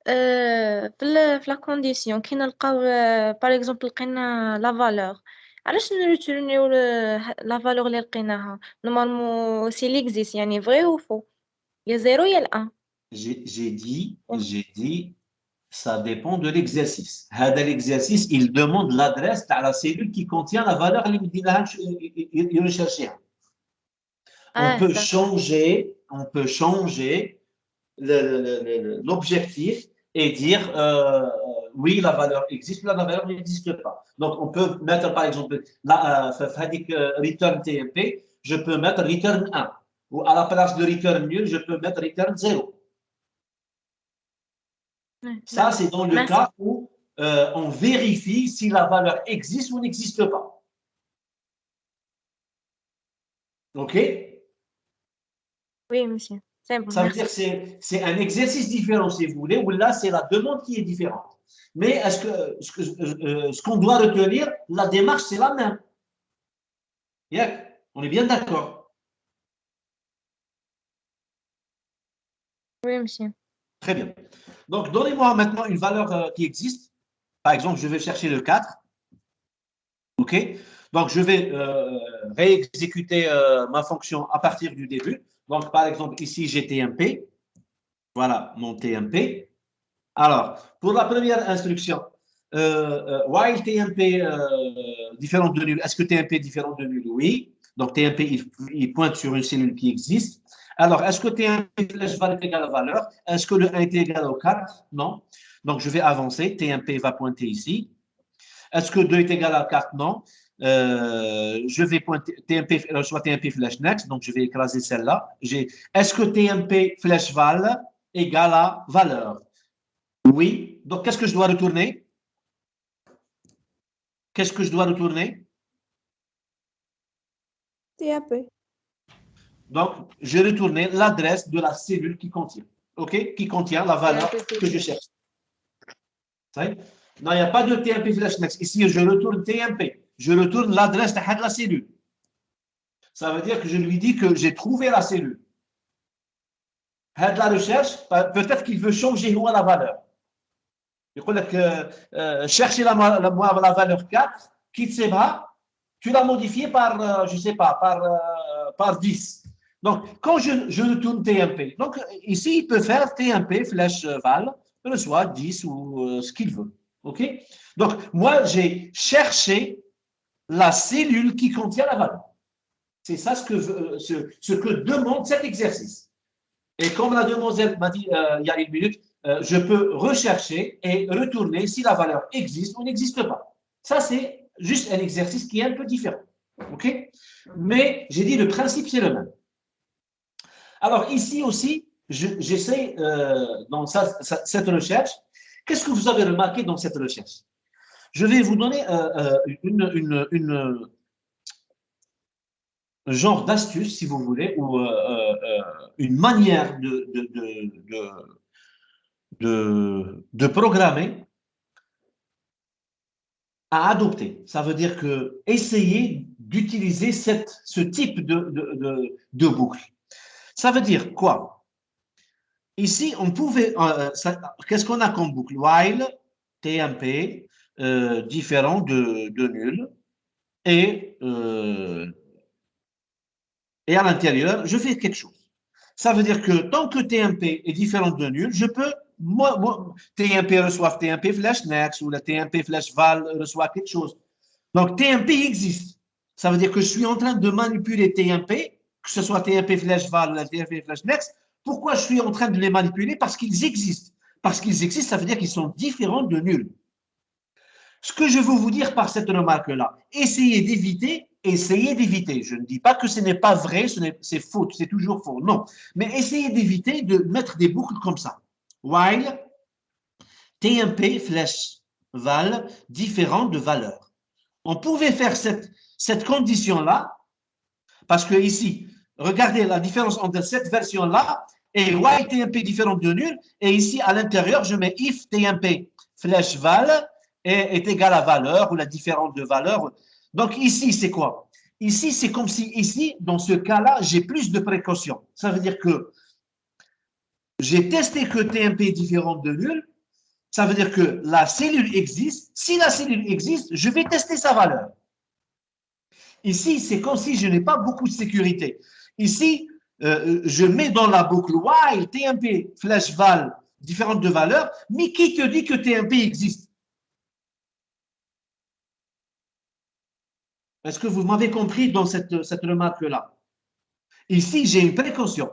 في la condition كي نلقاو par exemple لقينا la valeur علاش نريتورنيو la valeur اللي لقيناها normalement c'est l'existe يعني vrai ou faux يا 0 يا 1 J'ai dit, ça dépend de l'exercice. L'exercice, il demande l'adresse à la cellule qui contient la valeur il recherche. On peut changer l'objectif et dire oui, la valeur existe, la valeur n'existe pas. Donc, on peut mettre, par exemple, return TMP, je peux mettre return 1. Ou à la place de return nul, je peux mettre return 0. Ça, c'est dans le cas où on vérifie si la valeur existe ou n'existe pas. OK? Oui, monsieur. C'est bon. Ça veut dire que c'est un exercice différent, si vous voulez, où là, c'est la demande qui est différente. Mais est-ce que ce qu'on doit retenir, la démarche, c'est la même. Yeah. On est bien d'accord. Oui, monsieur. Très bien. Donc, donnez-moi maintenant une valeur qui existe. Par exemple, je vais chercher le 4. OK? Donc, je vais réexécuter ma fonction à partir du début. Donc, par exemple, ici, j'ai TMP. Voilà mon TMP. Alors, pour la première instruction, while TMP différent de nul, est-ce que TMP est différent de nul? Oui. Donc, TMP, il pointe sur une cellule qui existe. Alors, est-ce que TMP flash val est égal à valeur? Est-ce que le 1 est égal au 4? Non. Donc, je vais avancer. TMP va pointer ici. Est-ce que 2 est égal à 4? Non. Je vais pointer TMP, soit TMP flash next, donc je vais écraser celle-là. Est-ce que TMP flash val égale à valeur? Oui. Donc, qu'est-ce que je dois retourner? Qu'est-ce que je dois retourner? TAP. Donc, je vais retourner l'adresse de la cellule qui contient. OK? Qui contient la valeur que je cherche. Non, il n'y a pas de TMP flash next. Ici, je retourne TMP. Je retourne l'adresse de la cellule. Ça veut dire que je lui dis que j'ai trouvé la cellule. La recherche, peut-être qu'il veut changer la valeur. Il dit que chercher la valeur 4, tu l'as modifiée par, je ne sais pas, par 10. Donc, quand je retourne TMP, donc ici, il peut faire TMP flash val, reçoit 10 ou ce qu'il veut. OK? Donc, moi, j'ai cherché la cellule qui contient la valeur. C'est ça ce que demande cet exercice. Et comme la demoiselle m'a dit il y a une minute, je peux rechercher et retourner si la valeur existe ou n'existe pas. Ça, c'est juste un exercice qui est un peu différent. OK? Mais j'ai dit le principe, c'est le même. Alors, ici aussi, j'essaie dans cette recherche. Qu'est-ce que vous avez remarqué dans cette recherche? Je vais vous donner un genre d'astuce, si vous voulez, ou une manière de programmer à adopter. Ça veut dire que essayez d'utiliser ce type de boucle. Ça veut dire quoi? Ici, on pouvait. Qu'est-ce qu'on a comme boucle? While, TMP, différent de nul. Et à l'intérieur, je fais quelque chose. Ça veut dire que tant que TMP est différent de nul, je peux, TMP reçoit TMP flash next ou la TMP flash val reçoit quelque chose. Donc TMP existe. Ça veut dire que je suis en train de manipuler TMP, que ce soit TMP flash val ou la TMP flash next. Pourquoi je suis en train de les manipuler? Parce qu'ils existent. Parce qu'ils existent, ça veut dire qu'ils sont différents de nul. Ce que je veux vous dire par cette remarque-là, essayez d'éviter. Je ne dis pas que ce n'est pas vrai, c'est faux, c'est toujours faux. Non. Mais essayez d'éviter de mettre des boucles comme ça. While TMP flash val différent de valeur. On pouvait faire cette condition-là parce que ici, regardez la différence entre cette version-là et while TMP différent de nul. Et ici, à l'intérieur, je mets if TMP flash val est égal à valeur ou la différence de valeur. Donc ici, c'est quoi? Ici, c'est comme si ici, dans ce cas-là, j'ai plus de précautions. Ça veut dire que j'ai testé que TMP est différent de nul. Ça veut dire que la cellule existe. Si la cellule existe, je vais tester sa valeur. Ici, c'est comme si je n'ai pas beaucoup de sécurité. Ici, je mets dans la boucle while TMP flash val différente de valeur, mais qui te dit que TMP existe? Est-ce que vous m'avez compris dans cette remarque-là? Ici, j'ai une précaution.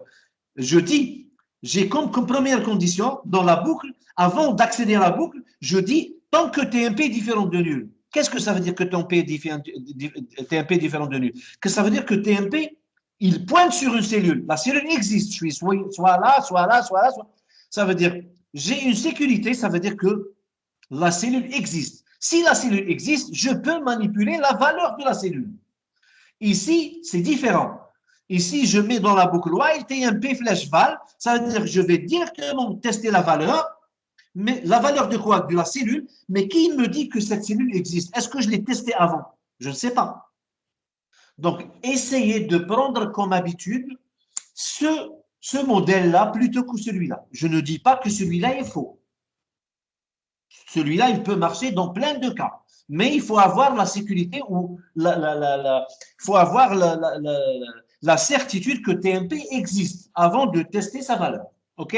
Je dis, j'ai comme première condition dans la boucle, avant d'accéder à la boucle, je dis tant que TMP est différent de nul. Qu'est-ce que ça veut dire que TMP est différent de nul? Que ça veut dire que TMP, il pointe sur une cellule. La cellule existe. Je suis soit là, soit là, soit là. Ça veut dire, j'ai une sécurité, ça veut dire que la cellule existe. Si la cellule existe, je peux manipuler la valeur de la cellule. Ici, c'est différent. Ici, je mets dans la boucle while TMP flash val, ça veut dire que je vais directement tester la valeur, mais la valeur de quoi? De la cellule, mais qui me dit que cette cellule existe? Est-ce que je l'ai testée avant? Je ne sais pas. Donc, essayez de prendre comme habitude ce modèle-là plutôt que celui-là. Je ne dis pas que celui-là est faux. Celui-là, il peut marcher dans plein de cas. Mais il faut avoir la sécurité ou il faut avoir la certitude que TMP existe avant de tester sa valeur. OK?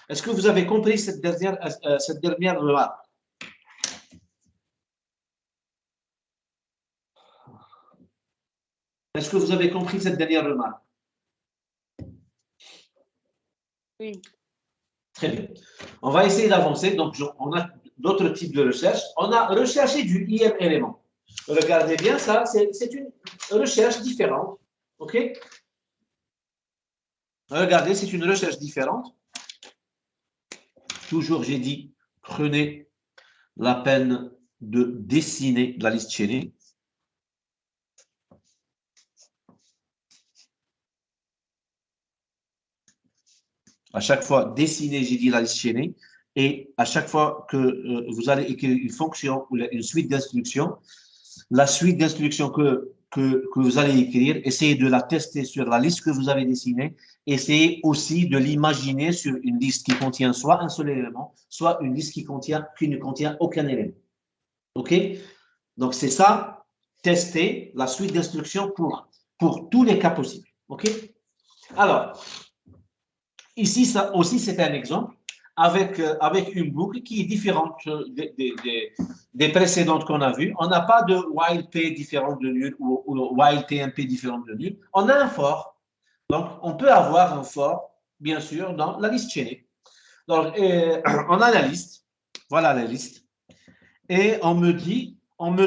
Est-ce que vous avez compris cette dernière remarque? Est-ce que vous avez compris cette dernière remarque? Oui. Très bien. On va essayer d'avancer. Donc, on a d'autres types de recherches. On a recherché du IM élément. Regardez bien ça, c'est une recherche différente. OK? Regardez, c'est une recherche différente. Toujours, j'ai dit, prenez la peine de dessiner la liste chaînée. À chaque fois, dessinez, j'ai dit, la liste chaînée. Et à chaque fois que vous allez écrire une fonction ou une suite d'instructions, la suite d'instructions que vous allez écrire, essayez de la tester sur la liste que vous avez dessinée. Essayez aussi de l'imaginer sur une liste qui contient soit un seul élément, soit une liste qui ne contient aucun élément. OK? Donc, c'est ça, tester la suite d'instructions pour tous les cas possibles. OK? Alors, ici, ça aussi, c'est un exemple avec une boucle qui est différente des précédentes qu'on a vues. On n'a pas de while P différent de nul ou while TMP différent de nul. On a un for. Donc, on peut avoir un for, bien sûr, dans la liste chaînée. Donc, on a la liste. Voilà la liste. Et on me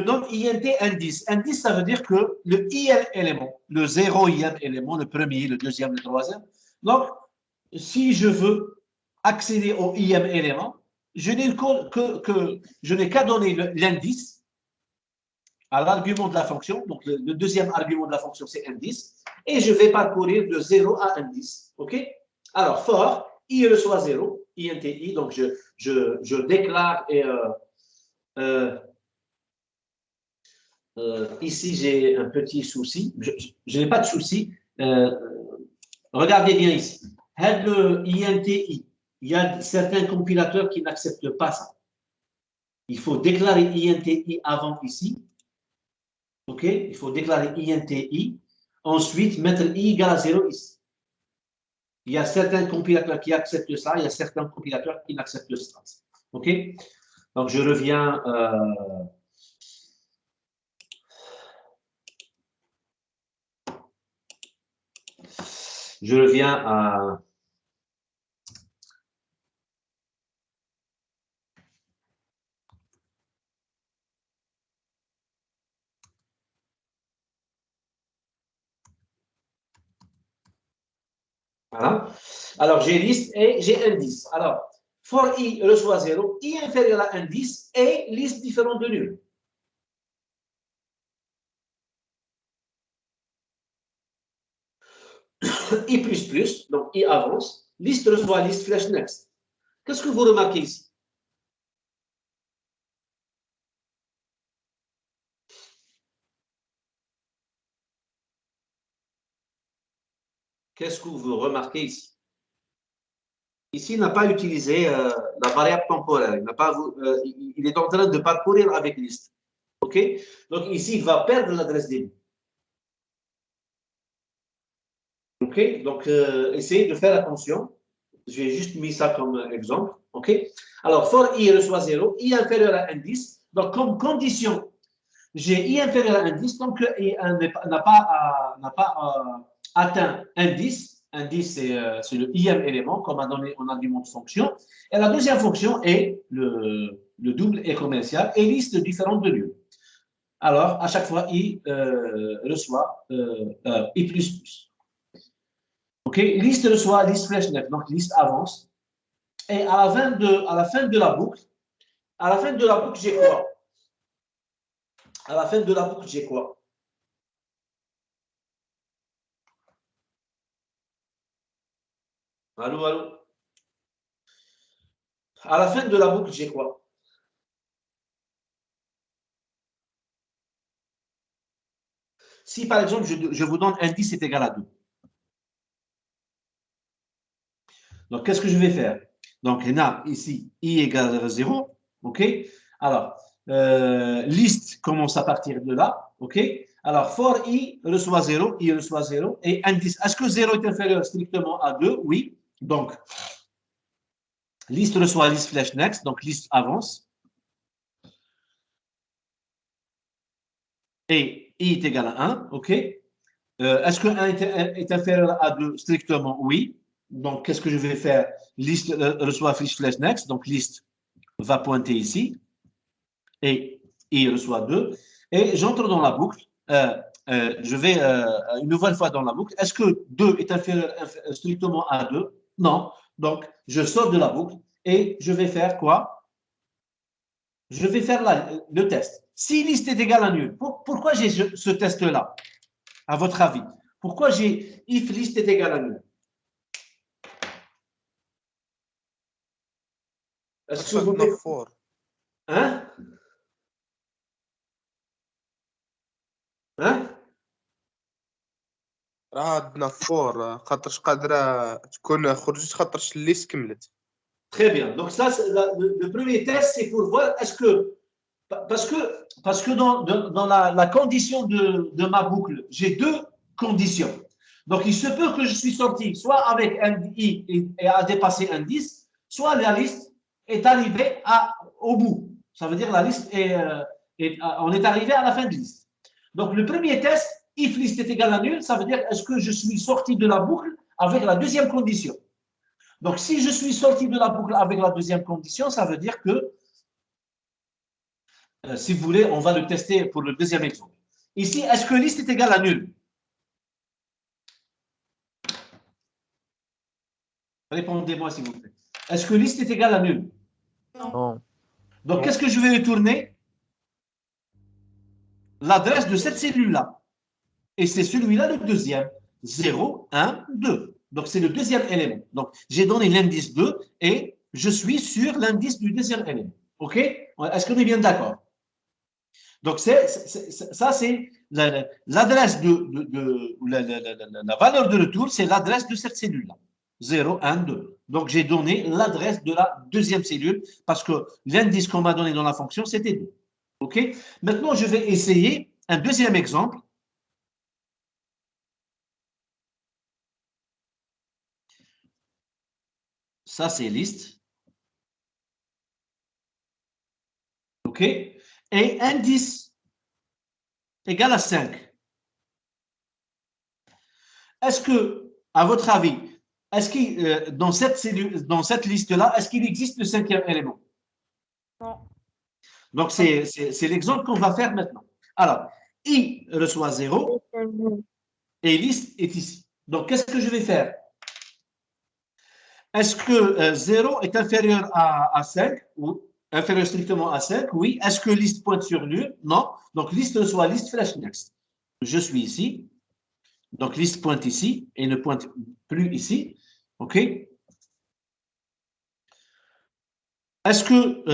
donne INT indice. Indice, ça veut dire que le IM élément, le 0 IM élément, le premier, le deuxième, le troisième. Donc, si je veux accéder au IM élément, je n'ai qu'à donner l'indice à l'argument de la fonction. Donc, le deuxième argument de la fonction, c'est indice. Et je vais parcourir de 0 à indice. OK? Alors, for, I reçoit 0, INTI. Donc, je déclare et ici, j'ai un petit souci. Je n'ai pas de souci. Regardez bien ici. Le INTI, il y a certains compilateurs qui n'acceptent pas ça. Il faut déclarer INTI avant ici. OK? Il faut déclarer INTI. Ensuite, mettre I égale à 0 ici. Il y a certains compilateurs qui acceptent ça, il y a certains compilateurs qui n'acceptent ça. OK? Donc, je reviens. Je reviens à. Voilà. Alors, j'ai liste et j'ai indice. Alors, for i reçoit 0, i inférieur à indice et liste différente de nul. I plus plus, donc i avance, liste reçoit liste flèche next. Qu'est-ce que vous remarquez ici? Qu'est-ce que vous remarquez ici? Ici, il n'a pas utilisé la variable temporelle. Il est en train de parcourir avec liste. OK? Donc, ici, il va perdre l'adresse des mots. OK? Donc, essayez de faire attention. J'ai juste mis ça comme exemple. OK? Alors, for i reçoit 0, i inférieur à indice. Donc, comme condition, j'ai i inférieur à indice, donc i n'a pas atteint indice. Indice, c'est le ième élément, comme on a donné en argument de fonction. Et la deuxième fonction est le double et commercial et liste différente de lieux. Alors, à chaque fois, i reçoit i plus plus. OK? Liste reçoit liste flèche next, donc liste avance. Et à la fin de la boucle, j'ai quoi? À la fin de la boucle, j'ai quoi? Allô, allô? À la fin de la boucle, j'ai quoi? Si, par exemple, je vous donne indice est égal à 2. Donc, qu'est-ce que je vais faire? Donc, là, ici, i égale à 0. OK? Alors, liste commence à partir de là. OK? Alors, for i reçoit 0, i reçoit 0. Et indice, est-ce que 0 est inférieur strictement à 2? Oui. Donc, liste reçoit liste flèche next. Donc, liste avance. Et i est égal à 1. OK? Est-ce que 1 est inférieur à 2? Strictement oui. Donc, qu'est-ce que je vais faire? Liste reçoit flèche next. Donc, liste va pointer ici. Et i reçoit 2. Et j'entre dans la boucle. Je vais une nouvelle fois dans la boucle. Est-ce que 2 est inférieur strictement à 2? Non. Donc, je sors de la boucle et je vais faire quoi? Je vais faire le test. Si liste est égale à nul, pourquoi j'ai ce test-là? À votre avis, pourquoi j'ai if liste est égal à nul? Est-ce que vous عندنا فور Hein? Hein? راه عندنا فور خاطرش قادرة تكون خرجت خاطرش الليست كملت. Très bien. Donc ça, le premier test, c'est pour voir est-ce que parce que dans la condition de ma boucle, j'ai deux conditions. Donc il se peut que je suis sorti soit avec un i et a dépassé un 10, soit la liste est arrivée au bout. Ça veut dire la liste on est arrivé à la fin de liste. Donc le premier test, if liste est égal à nul, ça veut dire est-ce que je suis sorti de la boucle avec la deuxième condition. Donc, si je suis sorti de la boucle avec la deuxième condition, ça veut dire que, si vous voulez, on va le tester pour le deuxième exemple. Ici, est-ce que liste est égale à nul? Répondez-moi, s'il vous plaît. Est-ce que liste est égale à nul? Non. Donc, qu'est-ce que je vais retourner? L'adresse de cette cellule-là. Et c'est celui-là le deuxième. 0, 1, 2. Donc, c'est le deuxième élément. Donc, j'ai donné l'indice 2 et je suis sur l'indice du deuxième élément. OK? Est-ce qu'on est bien d'accord? Donc, ça, c'est l'adresse la valeur de retour, c'est l'adresse de cette cellule-là. 0, 1, 2. Donc, j'ai donné l'adresse de la deuxième cellule parce que l'indice qu'on m'a donné dans la fonction, c'était 2. OK? Maintenant, je vais essayer un deuxième exemple. Ça, c'est liste. OK? Et indice égale à 5. Est-ce que, à votre avis, est-ce que dans cette liste-là, est-ce qu'il existe le cinquième élément? Non. Donc, c'est l'exemple qu'on va faire maintenant. Alors, I reçoit 0 et liste est ici. Donc, qu'est-ce que je vais faire? Est-ce que 0 est inférieur à 5 ou inférieur strictement à 5? Oui. Est-ce que liste pointe sur nul? Non. Donc, liste reçoit liste flash next. Je suis ici. Donc, liste pointe ici et ne pointe plus ici. OK? Est-ce que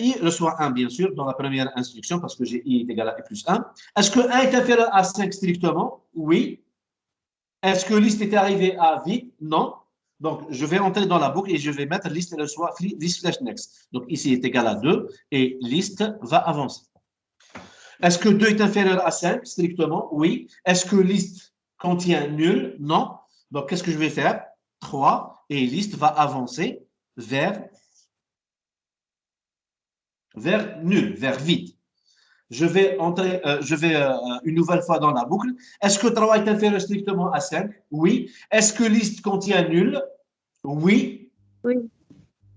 I reçoit 1, bien sûr, dans la première instruction, parce que j'ai I est égal à I plus 1. Est-ce que 1 est inférieur à 5 strictement? Oui. Est-ce que liste est arrivé à vide? Non. Donc, je vais entrer dans la boucle et je vais mettre liste reçoit liste flash next. Donc, ici est égal à 2 et liste va avancer. Est-ce que 2 est inférieur à 5 strictement? Oui. Est-ce que liste contient nul? Non. Donc, qu'est-ce que je vais faire? 3 et liste va avancer vers nul, vers vide. Je vais entrer, une nouvelle fois dans la boucle. Est-ce que 3 est inférieur strictement à 5? Oui. Est-ce que liste contient nul? Oui. Oui.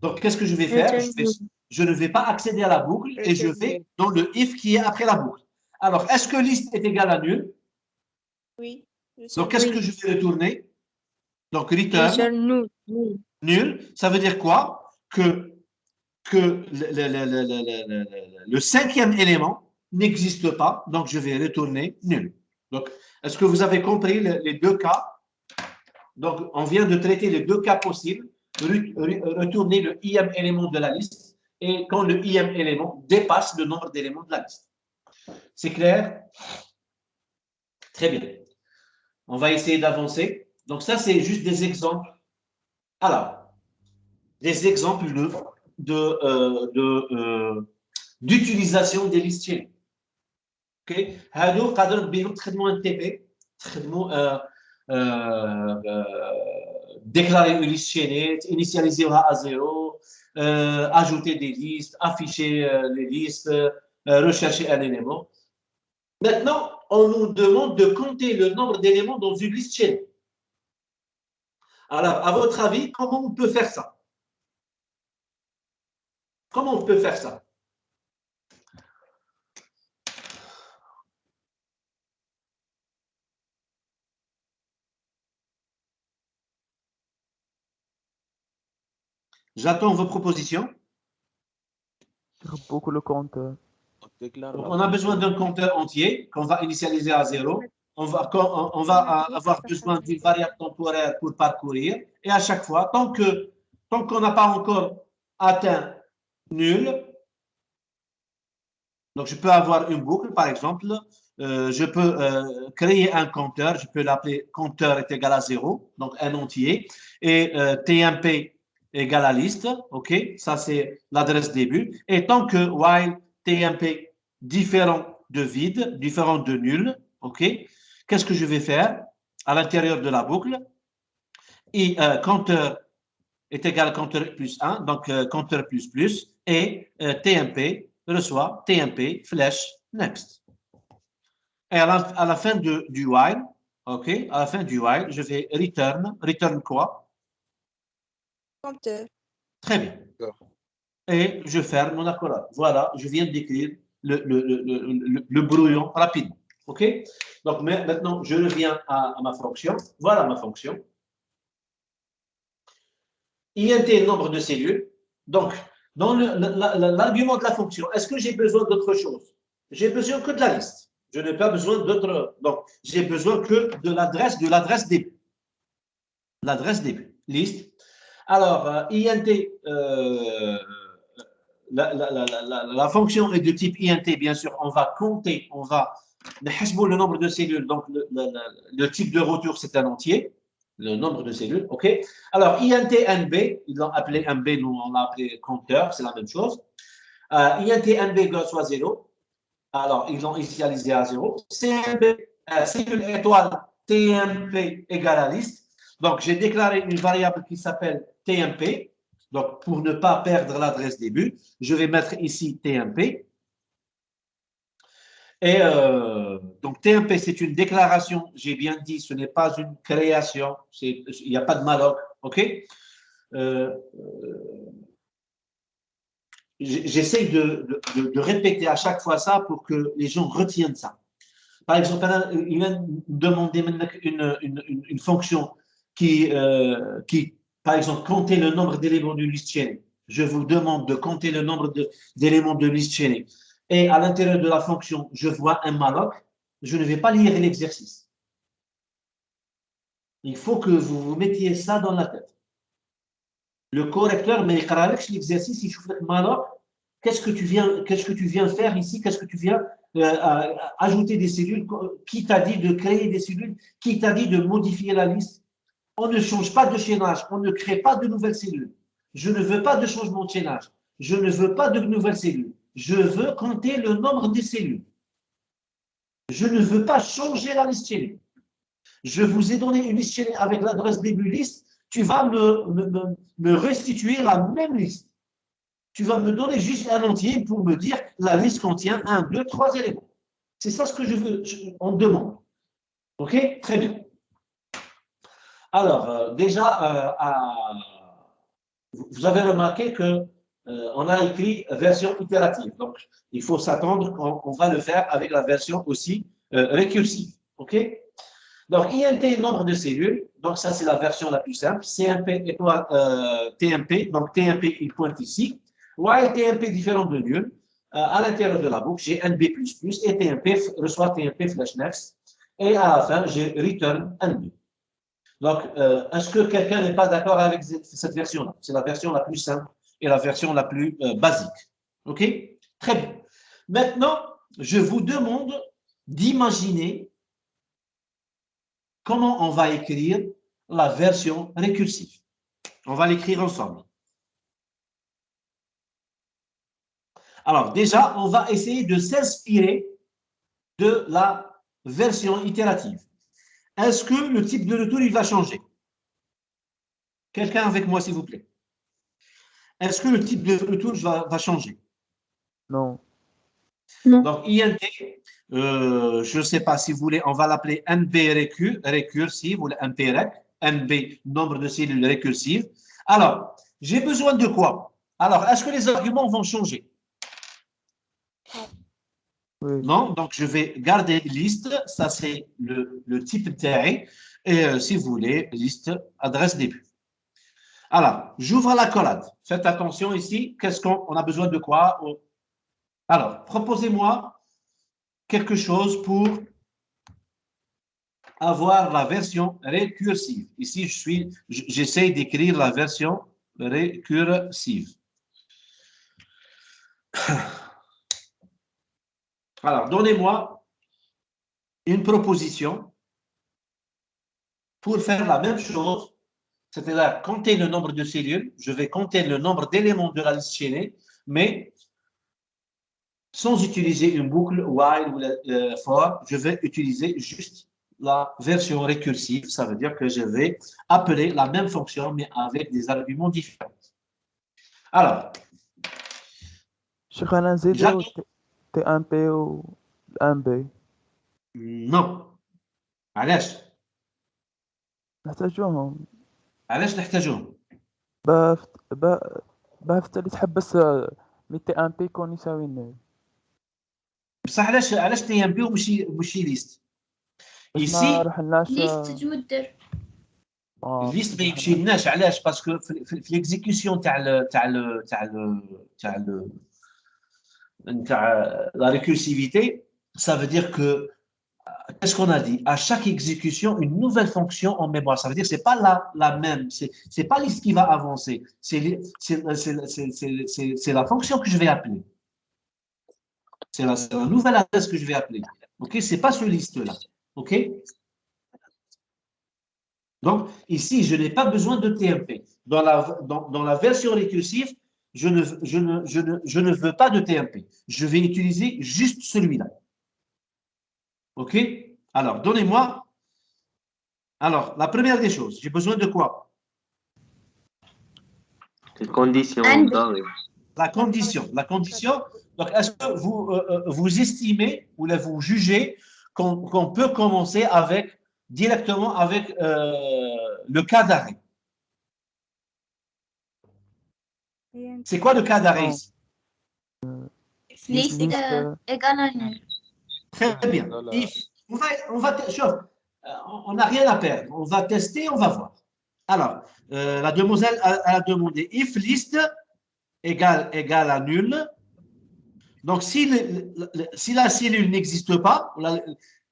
Donc, qu'est-ce que je vais faire? Je ne vais pas accéder à la boucle et je vais dans le if qui est après la boucle. Alors, est-ce que liste est égal à nul? Oui. Donc, qu'est-ce que je vais retourner? Donc, return nul. Ça veut dire quoi? Que le cinquième élément n'existe pas, donc je vais retourner nul. Donc, est-ce que vous avez compris les deux cas? Donc, on vient de traiter les deux cas possibles, retourner le ième élément de la liste et quand le ième élément dépasse le nombre d'éléments de la liste. C'est clair? Très bien. On va essayer d'avancer. Donc, ça, c'est juste des exemples. Alors, des exemples d'utilisation des listes chaînées. OK? هادو قادر بهم تخدموا ان تي بي تخدموا déclarer une liste chaînée, initialiser-la à 0, ajouter des listes, afficher les listes, rechercher un élément. Maintenant, on nous demande de compter le nombre d'éléments dans une liste chaînée. Alors, à votre avis, comment on peut faire ça? Comment on peut faire ça? J'attends vos propositions. Beaucoup le compteur. Donc, on a besoin d'un compteur entier qu'on va initialiser à 0. On va avoir besoin d'une variable temporaire pour parcourir. Et à chaque fois, tant qu'on n'a pas encore atteint nul, donc je peux avoir une boucle, par exemple, je peux créer un compteur, je peux l'appeler compteur est égal à 0, donc un entier, et TMP égale à liste, ok, ça c'est l'adresse début, et tant que while TMP différent de vide, différent de nul, ok, qu'est-ce que je vais faire à l'intérieur de la boucle? Et compteur est égal à compteur plus 1, donc compteur plus plus, et TMP reçoit TMP flèche next. Et à la fin du while, ok, à la fin du while, je vais return quoi? Compteur. Très bien. Et je ferme mon accolade. Voilà, je viens d'écrire le brouillon rapidement. OK? Donc, maintenant, je reviens à ma fonction. Voilà ma fonction. INT, nombre de cellules. Donc, dans l'argument de la fonction, est-ce que j'ai besoin d'autre chose? J'ai besoin que de la liste. Je n'ai pas besoin d'autre. Donc, j'ai besoin que de l'adresse début. L'adresse début. Liste. Alors, INT, la fonction est de type INT, bien sûr. On va compter, on va le nombre de cellules. Donc, le type de retour, c'est un entier. Le nombre de cellules, OK? Alors, INT NB, ils l'ont appelé NB, nous, on l'a appelé compteur, c'est la même chose. INT NB soit 0. Alors, ils l'ont initialisé à 0. CMB, cellule étoile, TMP égale à liste. Donc, j'ai déclaré une variable qui s'appelle TMP. Donc, pour ne pas perdre l'adresse début, je vais mettre ici TMP. Et donc, TMP, c'est une déclaration, j'ai bien dit, ce n'est pas une création, il n'y a pas de malloc, OK? J'essaie de répéter à chaque fois ça pour que les gens retiennent ça. Par exemple, il vient de demander une fonction qui, par exemple, compter le nombre d'éléments d'une liste chaînée. Je vous demande de compter le nombre d'éléments de liste chaînée. Et à l'intérieur de la fonction, je vois un malloc. Je ne vais pas lire l'exercice. Il faut que vous vous mettiez ça dans la tête. Le correcteur, mais l'exercice, il chauffe malloc. Qu'est-ce que tu viens faire ici? Qu'est-ce que tu viens ajouter des cellules? Qui t'a dit de créer des cellules? Qui t'a dit de modifier la liste? On ne change pas de chaînage, on ne crée pas de nouvelles cellules. Je ne veux pas de changement de chaînage. Je ne veux pas de nouvelles cellules. Je veux compter le nombre des cellules. Je ne veux pas changer la liste chaînée. Je vous ai donné une liste chaînée avec l'adresse début liste. Tu vas me restituer la même liste. Tu vas me donner juste un entier pour me dire la liste contient 1, 2, 3 éléments. C'est ça ce que je veux, on demande. OK? Très bien. Alors, déjà, vous avez remarqué qu'on a écrit version itérative. Donc, il faut s'attendre qu'on va le faire avec la version aussi récursive. OK? Donc, INT, nombre de cellules. Donc, ça, c'est la version la plus simple. CMP étoile TMP. Donc, TMP, il pointe ici. While TMP différent de nul. À l'intérieur de la boucle, j'ai NB++ et TMP reçoit TMP flash next. Et à la fin, j'ai return NB. Donc, est-ce que quelqu'un n'est pas d'accord avec cette version-là? C'est la version la plus simple et la version la plus basique. OK? Très bien. Maintenant, je vous demande d'imaginer comment on va écrire la version récursive. On va l'écrire ensemble. Alors, déjà, on va essayer de s'inspirer de la version itérative. Est-ce que le type de retour, il va changer? Quelqu'un avec moi, s'il vous plaît. Est-ce que le type de retour va changer? Non. Donc, INT, je ne sais pas si vous voulez, on va l'appeler NB récursive ou NP-REC, NB, nombre de cellules récursives. Alors, j'ai besoin de quoi? Alors, est-ce que les arguments vont changer? Oui. Non, donc je vais garder liste, ça c'est le type terrain, et si vous voulez, liste adresse début. Alors, j'ouvre la collade. Faites attention ici, qu'est-ce qu'on a besoin de quoi? Alors, proposez-moi quelque chose pour avoir la version récursive. Ici, j'essaie d'écrire la version récursive. Alors, donnez-moi une proposition pour faire la même chose, c'est-à-dire compter le nombre de cellules. Je vais compter le nombre d'éléments de la liste chaînée, mais sans utiliser une boucle while ou for, je vais utiliser juste la version récursive. Ça veut dire que je vais appeler la même fonction, mais avec des arguments différents. Alors, Cheikh أنا نزيدو TMP و MB. non. علاش؟ نحتاجوهم. علاش نحتاجوهم؟ باه اللي تحبس مي TMP يكون يساوي نول. بصح علاش تي ام بي ومشي ليست؟ باش ما رحناش ليست تودر. الليست ما يمشيلناش. علاش؟ باسكو في ليكزيكسيون تاع la récursivité, ça veut dire que, qu'est-ce qu'on a dit? À chaque exécution, une nouvelle fonction en mémoire. Ça veut dire que ce n'est pas la même, c'est pas liste qui va avancer, c'est la fonction que je vais appeler. C'est la nouvelle adresse que je vais appeler. OK? Ce n'est pas ce liste-là. OK? Donc, ici, je n'ai pas besoin de TMP. Dans la version récursive, je ne veux pas de TMP. Je vais utiliser juste celui-là. OK? Alors, donnez-moi. Alors, la première des choses, j'ai besoin de quoi? C'est condition And- d'arrêt. La condition. Donc, est-ce que vous estimez ou là, vous jugez qu'on peut commencer directement avec le cas d'arrêt? C'est quoi le cas d'arrêt ici? List égale à nul. Très bien. Voilà. If, on n'a rien à perdre. On va tester, on va voir. Alors, la demoiselle a demandé if list égale à nul. Donc, si la cellule n'existe pas,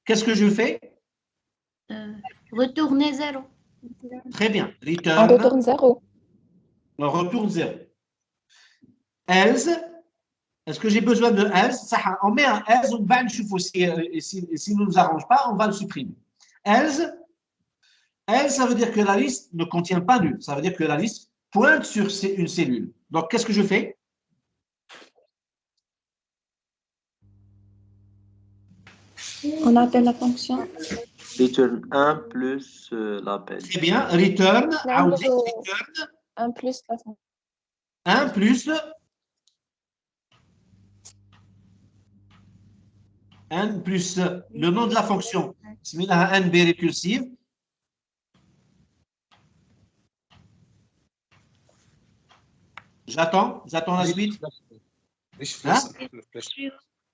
qu'est-ce que je fais? Retourner 0. Très bien. On Return, retourne 0. on retourne 0. Else, est-ce que j'ai besoin de else? Ça, on met un else, on va le supposer. Si ne nous arrange pas, on va le supprimer. Else, ça veut dire que la liste ne contient pas nul. Ça veut dire que la liste pointe sur une cellule. Donc, qu'est-ce que je fais? On appelle la fonction. Return 1 plus l'appel. Très bien. Return, نعملو return 1 plus la fonction. 1 plus n plus le nom de la fonction. اسمها NB récursive. J'attends la suite. ليش ها؟ فلاش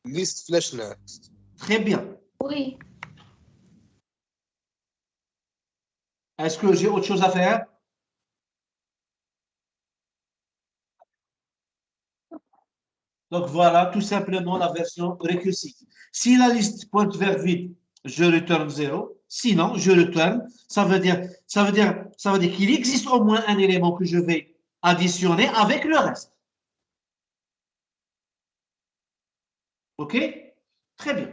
ليست فلاش نت. Très bien. Oui. Est-ce que j'ai autre chose à faire? Donc voilà tout simplement la version récursive. Si la liste pointe vers vide, je retourne 0. Sinon, je retourne. Ça veut dire qu'il existe au moins un élément que je vais additionner avec le reste. OK? Très bien.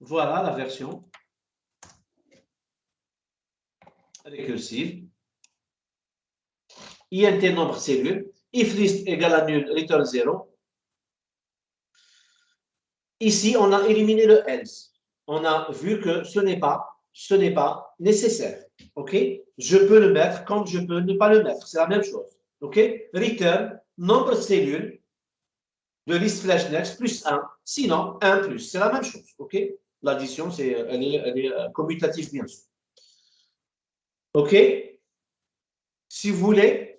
Voilà la version récursive. INT nombre cellule. If list égale à nul, return 0. Ici, on a éliminé le else. On a vu que ce n'est pas nécessaire. OK? Je peux le mettre comme je peux ne pas le mettre. C'est la même chose. OK? Return, nombre de cellules de liste flash next plus 1. Sinon, 1 plus. C'est la même chose. OK? L'addition, elle est commutative, bien sûr. OK? Si vous voulez,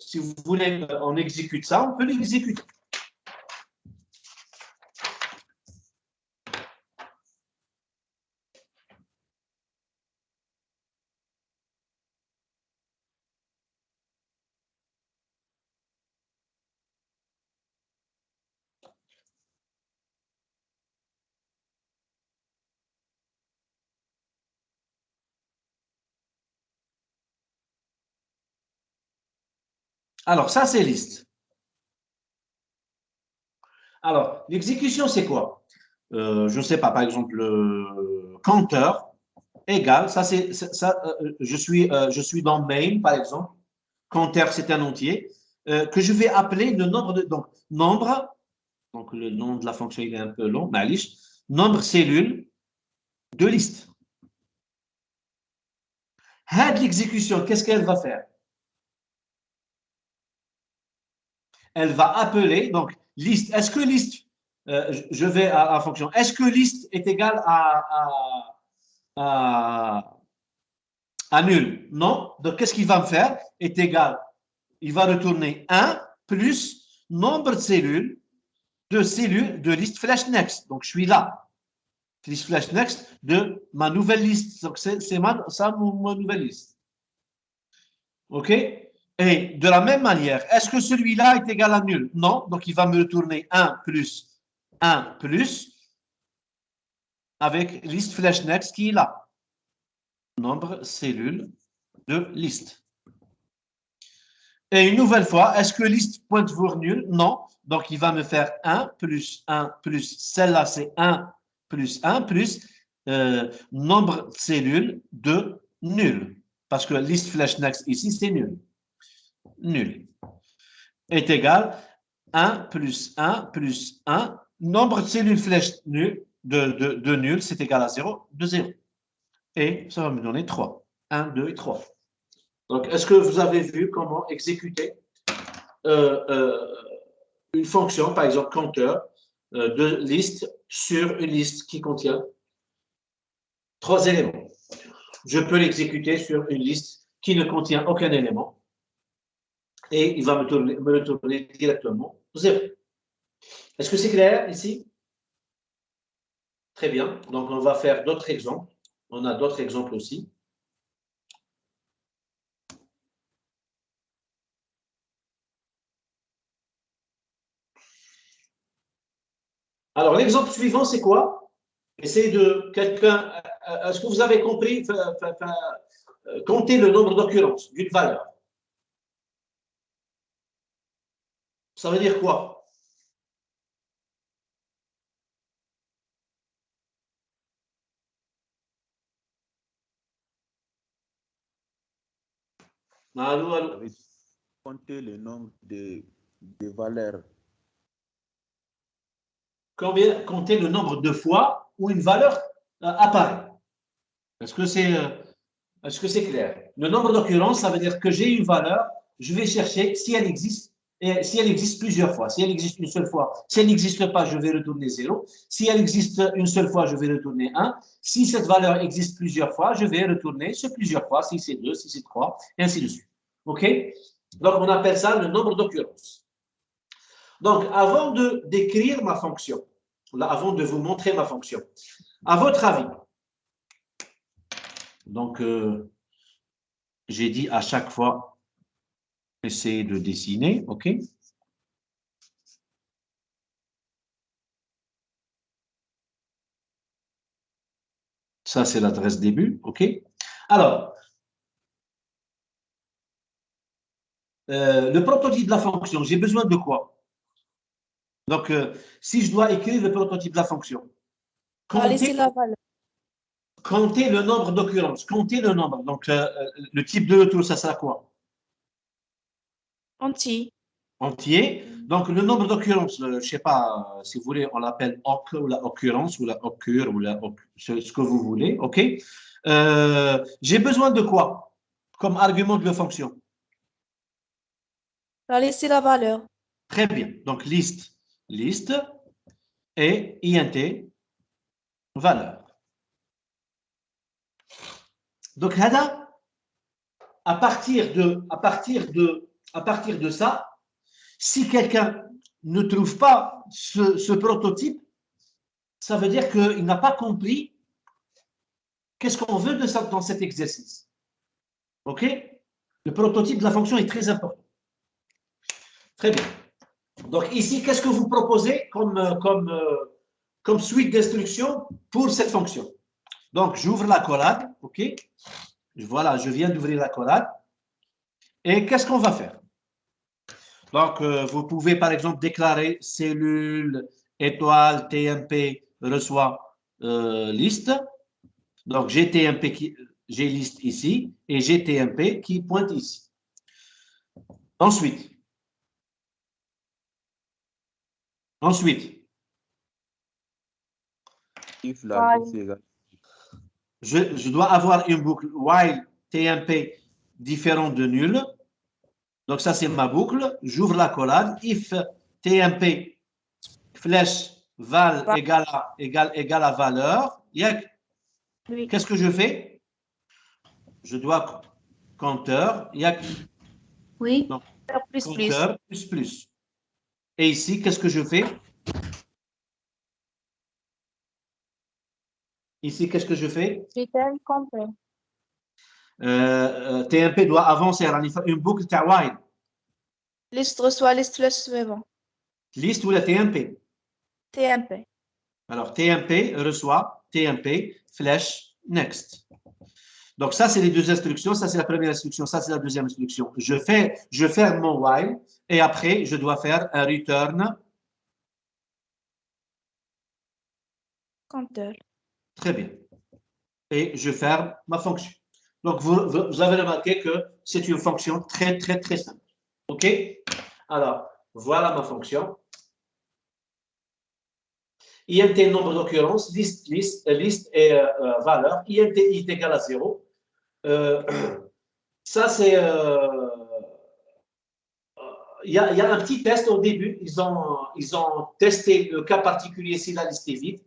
on exécute ça, on peut l'exécuter. Alors, ça, c'est liste. Alors, l'exécution, c'est quoi? Je ne sais pas, par exemple, compteur égale, ça, je suis dans main, par exemple. Compteur, c'est un entier que je vais appeler le nombre de. Donc, nombre, donc le nom de la fonction, il est un peu long, معليش, nombre cellule de liste. Had l'exécution, qu'est-ce qu'elle va faire? Elle va appeler, donc, liste. Est-ce que liste, je vais à la fonction, est-ce que liste est égale à nul? Non. Donc, qu'est-ce qu'il va me faire? Est égal, il va retourner 1 plus nombre de cellules de liste flash next. Donc, je suis là. Liste flash next de ma nouvelle liste. Donc, c'est ma nouvelle liste. OK? Et de la même manière, est-ce que celui-là est égal à nul? Non. Donc, il va me retourner 1 plus avec liste flash next qui est là. Nombre cellules de liste. Et une nouvelle fois, est-ce que liste pointe vers nul? Non. Donc, il va me faire 1 plus, celle-là, c'est 1 plus nombre cellules de nul. Parce que liste flash next ici, c'est nul. Nul est égal 1 plus 1, nombre de cellules flèche nul de nul, c'est égal à 0, de 0. Et ça va me donner 3. 1, 2 et 3. Donc, est-ce que vous avez vu comment exécuter une fonction, par exemple compteur, de liste sur une liste qui contient 3 éléments. Je peux l'exécuter sur une liste qui ne contient aucun élément et il va me retourner directement 0. Est-ce que c'est clair ici? Très bien. Donc, on va faire d'autres exemples. On a d'autres exemples aussi. Alors, l'exemple suivant, c'est quoi? Essayez de quelqu'un. Est-ce que vous avez compris? Compter le nombre d'occurrences d'une valeur. Ça veut dire quoi? Allô, allô. Compter le nombre de valeurs. Compter le nombre de fois où une valeur apparaît. Est-ce que c'est clair? Le nombre d'occurrences, ça veut dire que j'ai une valeur, je vais chercher si elle existe, et si elle existe plusieurs fois. Si elle existe une seule fois, si elle n'existe pas, je vais retourner 0. Si elle existe une seule fois, je vais retourner 1. Si cette valeur existe plusieurs fois, je vais retourner ce plusieurs fois, si c'est 2, si c'est 3, et ainsi de suite. OK? Donc, on appelle ça le nombre d'occurrences. Donc, avant de décrire ma fonction, avant de vous montrer ma fonction, à votre avis, donc, j'ai dit à chaque fois, essayez de dessiner, OK? Ça, c'est l'adresse début, OK? Alors, le prototype de la fonction, j'ai besoin de quoi? Donc, si je dois écrire le prototype de la fonction, Laisser la valeur. compter le nombre d'occurrences, compter le nombre. Donc, le type de retour, ça sera quoi? Entier. Entier. Donc, le nombre d'occurrences, je ne sais pas, si vous voulez, on l'appelle oc ou la occurrence ou la occure ou ce que vous voulez, OK? J'ai besoin de quoi comme argument de la fonction? Laisser la valeur. Très bien. Donc, liste et int valeur. Donc, à partir de ça, si quelqu'un ne trouve pas ce prototype, ça veut dire qu'il n'a pas compris qu'est-ce qu'on veut de ça dans cet exercice. OK? Le prototype de la fonction est très important. Très bien. Donc ici, qu'est-ce que vous proposez comme suite d'instructions pour cette fonction? Donc, j'ouvre l'accolade, OK? Voilà, je viens d'ouvrir l'accolade. Et qu'est-ce qu'on va faire? Donc, vous pouvez, par exemple, déclarer cellule, étoile, TMP, reçoit liste. Donc, j'ai TMP, j'ai liste ici, et j'ai TMP qui pointe ici. Ensuite, If la liste est égale. je dois avoir une boucle while TMP différent de nul. Donc, ça, c'est ma boucle. J'ouvre l'accolade. If TMP flèche val égale à valeur. Oui. Qu'est-ce que je fais? Je dois compteur. Oui. Non, Plus, compteur plus. Et ici, qu'est-ce que je fais? Ici, qu'est-ce que je fais? Return compare. TMP doit avancer. Une boucle while. Liste reçoit liste flèche suivant. Liste ou la TMP? TMP. Alors, TMP reçoit TMP flèche next. Donc, ça, c'est les deux instructions. Ça, c'est la première instruction. Ça, c'est la deuxième instruction. Je ferme mon while et après, je dois faire un return. Compteur. Très bien. Et je ferme ma fonction. Donc, vous avez remarqué que c'est une fonction très, très, très simple. OK? Alors, voilà ma fonction. INT nombre d'occurrences, liste et valeur. INT est égal à 0. Ça, c'est il y a un petit test au début. Ils ont testé le cas particulier si la liste est vide.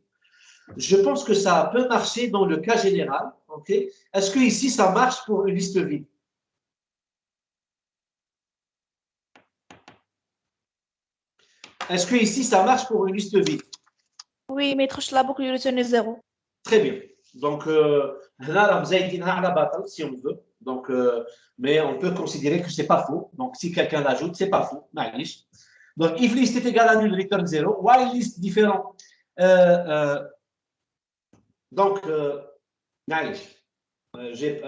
Je pense que ça peut marcher dans le cas général. Okay. Est-ce que ici, ça marche pour une liste vide? Est-ce que ici, ça marche pour une liste vide? Oui, mais je la boucle retenue 0. Très bien. Donc, là, si on veut. Donc, mais on peut considérer que ce n'est pas faux. Donc, si quelqu'un l'ajoute, ce n'est pas faux. Donc, if list est égal à nul, return 0. While list différent. Donc, j'ai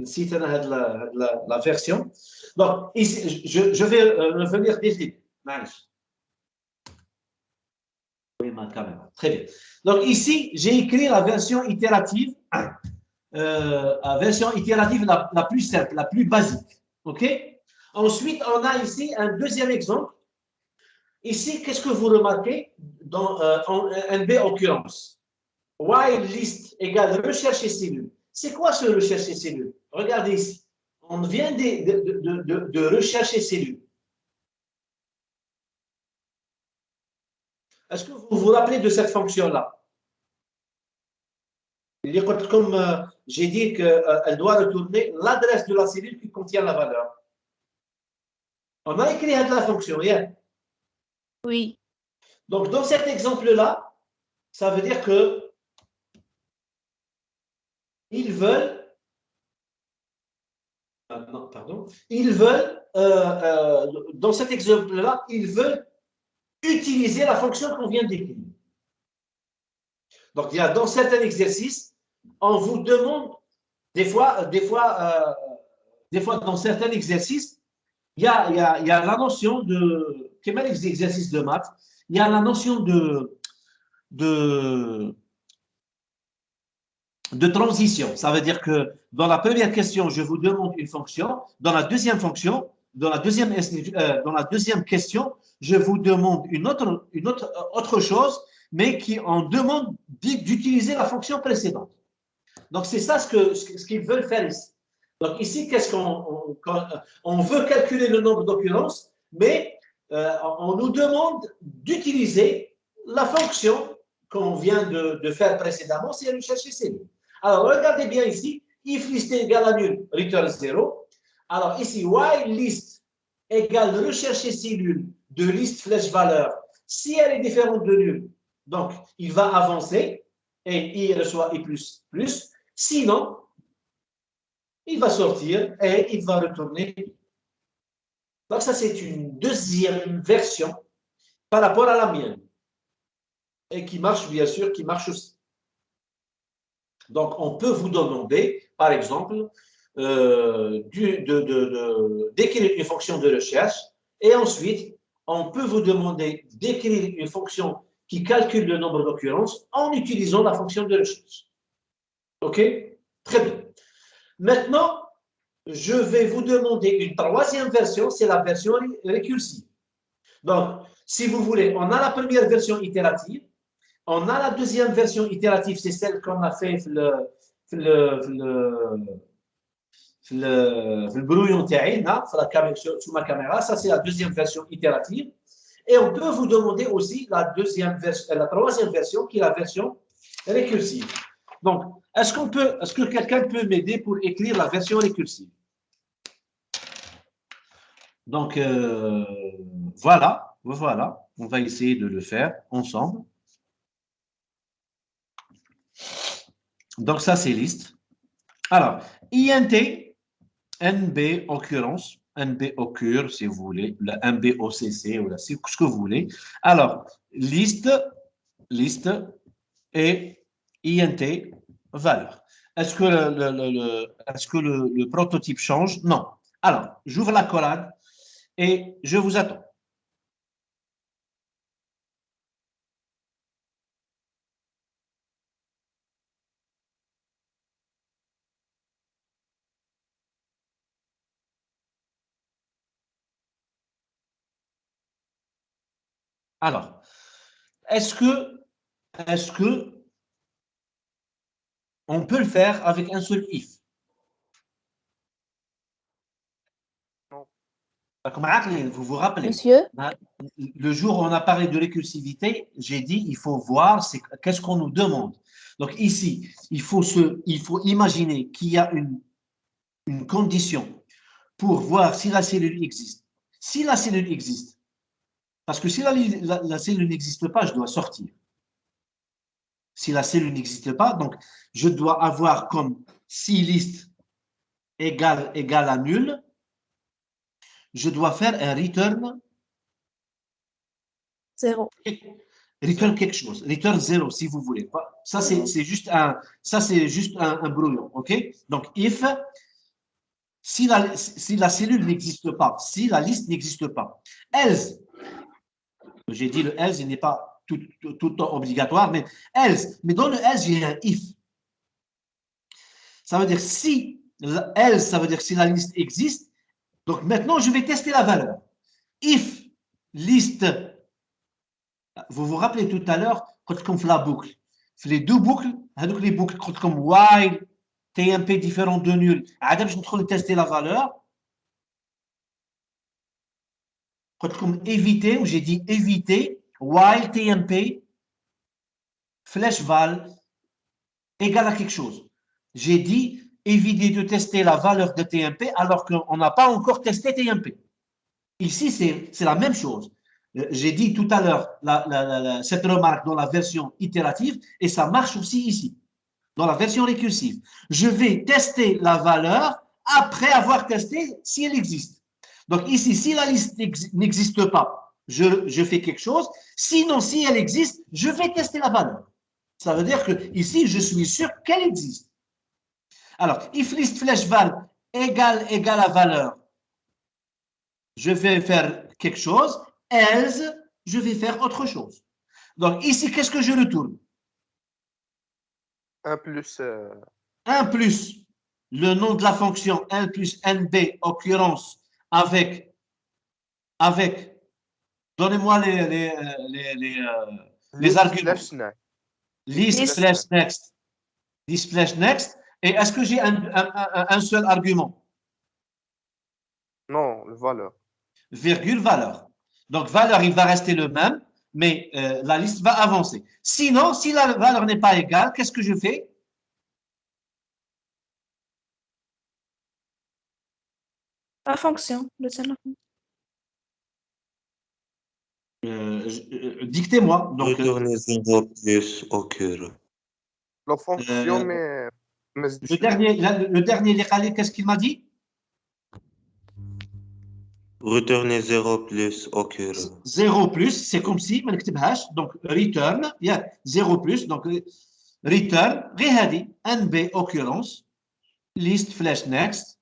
cité la version. Donc, ici, je vais revenir dès le début. Oui, ma caméra. Très bien. Donc, ici, j'ai écrit la version itérative, la version itérative la plus simple, la plus basique. OK? Ensuite, on a ici un deuxième exemple. Ici, qu'est-ce que vous remarquez dans NB occurrence? While list égale rechercher cellule. C'est quoi ce rechercher cellule? Regardez ici. On vient de rechercher cellule. Est-ce que vous vous rappelez de cette fonction-là? Comme j'ai dit qu'elle doit retourner l'adresse de la cellule qui contient la valeur. On a écrit la fonction hier. Oui. Donc, dans cet exemple-là, ça veut dire que ils veulent, dans cet exemple-là, ils veulent utiliser la fonction qu'on vient d'écrire. Donc, il y a dans certains exercices, on vous demande, des fois dans certains exercices, il y a la notion de, comme les exercices de maths, il y a la notion de transition. Ça veut dire que dans la première question, je vous demande une fonction. Dans la deuxième question, je vous demande une autre chose, mais qui en demande d'utiliser la fonction précédente. Donc, c'est ça ce qu'ils veulent faire ici. Donc, ici, qu'est-ce on veut calculer le nombre d'occurrences, mais on nous demande d'utiliser la fonction qu'on vient de faire précédemment, c'est rechercher cellule. Alors, regardez bien ici, if list égale à nul, return 0. Alors, ici, while list égale rechercher cellule de liste flèche valeur, si elle est différente de nul, donc il va avancer et i reçoit i plus plus. Sinon, il va sortir et il va retourner. Donc, ça, c'est une deuxième version par rapport à la mienne. Et qui marche, bien sûr, qui marche aussi. Donc, on peut vous demander, par exemple, d'écrire une fonction de recherche et ensuite, on peut vous demander d'écrire une fonction qui calcule le nombre d'occurrences en utilisant la fonction de recherche. OK? Très bien. Maintenant, je vais vous demander une troisième version, c'est la version récursive. Donc, si vous voulez, on a la première version itérative, on a la deuxième version itérative, c'est celle qu'on a fait le brouillon sur ma caméra, ça c'est la deuxième version itérative. Et on peut vous demander aussi la troisième version qui est la version récursive. Donc, est-ce que quelqu'un peut m'aider pour écrire la version récursive? Donc, voilà, on va essayer de le faire ensemble. Donc, ça, c'est liste. Alors, INT, NB occurrence, NB occur, si vous voulez, la NB OCC, ou ce que vous voulez. Alors, liste et INT, valeur. Est-ce que le prototype change? Non. Alors, j'ouvre la collade et je vous attends. Alors, est-ce que on peut le faire avec un seul if? Non. Comme عاقلين, vous vous rappelez, Monsieur, le jour où on a parlé de récursivité, j'ai dit il faut voir qu'est-ce qu'on nous demande. Donc ici, il faut imaginer qu'il y a une condition pour voir si la cellule existe. Si la cellule existe, parce que si la cellule n'existe pas, je dois sortir. Si la cellule n'existe pas, donc je dois avoir comme si liste égale à nul, je dois faire un return 0. Return quelque chose, return 0 si vous voulez. Ça, c'est juste un brouillon, ok? Donc, if, si la cellule n'existe pas, si la liste n'existe pas, else, j'ai dit le else, il n'est pas tout le temps obligatoire, mais else, mais dans le else, j'ai un if. Ça veut dire si, else, ça veut dire si la liste existe, donc maintenant, je vais tester la valeur. If liste, vous vous rappelez tout à l'heure, comme la boucle, les deux boucles, les boucles comme while, TMP différent de nul, je vais tester la valeur. Comme éviter, où j'ai dit éviter, while TMP, flash val, égale à quelque chose. J'ai dit éviter de tester la valeur de TMP alors qu'on n'a pas encore testé TMP. Ici, c'est la même chose. J'ai dit tout à l'heure cette remarque dans la version itérative et ça marche aussi ici, dans la version récursive. Je vais tester la valeur après avoir testé si elle existe. Donc ici, si la liste n'existe pas, je fais quelque chose. Sinon, si elle existe, je vais tester la valeur. Ça veut dire que ici, je suis sûr qu'elle existe. Alors, if list flash val égale à valeur, je vais faire quelque chose, else, je vais faire autre chose. Donc ici, qu'est-ce que je retourne? 1 plus 1 plus le nom de la fonction 1 plus nb, occurrence, avec donnez-moi les arguments. List slash next. List slash next. Et est-ce que j'ai un seul argument? Non, le valeur. Virgule valeur. Donc, valeur, il va rester le même, mais la liste va avancer. Sinon, si la valeur n'est pas égale, qu'est-ce que je fais? La fonction. Dictez-moi. Donc, Retournez 0 plus occur. La fonction, mais le dernier, qu'est-ce qu'il m'a dit? Retournez 0 plus occur. 0 plus, c'est comme si, donc return, il y a 0 plus, donc return, nb occurrence, list flash next,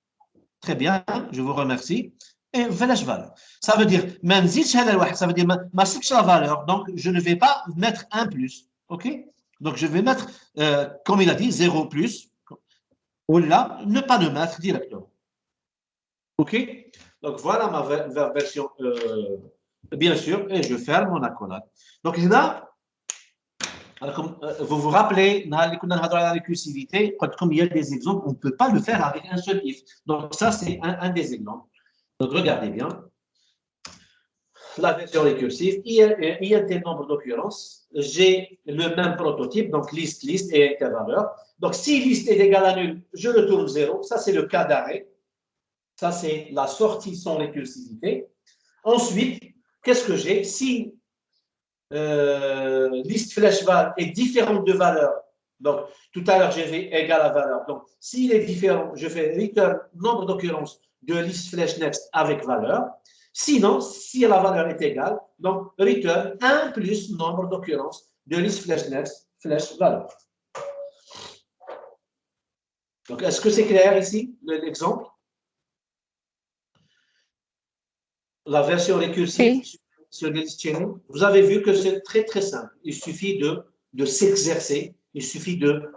très bien, je vous remercie, et flash valeur. Ça veut dire, ça veut dire, ma la valeur, donc je ne vais pas mettre 1 plus, ok? Donc je vais mettre, comme il a dit, 0 plus, ou là, ne pas le mettre directement. Ok? Donc voilà ma version, bien sûr, et je ferme mon accolade. Donc là, comme vous vous rappelez, dans la récursivité, comme il y a des exemples, on ne peut pas le faire avec un seul if. Donc ça, c'est un des exemples. Donc regardez bien. La version récursive, il y a des nombres d'occurrences. J'ai le même prototype, donc liste et intervaleur. Donc si liste est égale à nul, je retourne 0. Ça, c'est le cas d'arrêt. Ça, c'est la sortie sans récursivité. Ensuite, qu'est-ce que j'ai? Si liste flash val est différente de valeur, donc tout à l'heure, j'ai fait égal à valeur. Donc, s'il est différent, je fais return nombre d'occurrences de liste flash next avec valeur. Sinon, si la valeur est égale, donc return 1 plus nombre d'occurrences de liste flash next flash valeur. Donc, est-ce que c'est clair ici, l'exemple? La version récursive sur le list chaining, vous avez vu que c'est très très simple. Il suffit de s'exercer, il suffit de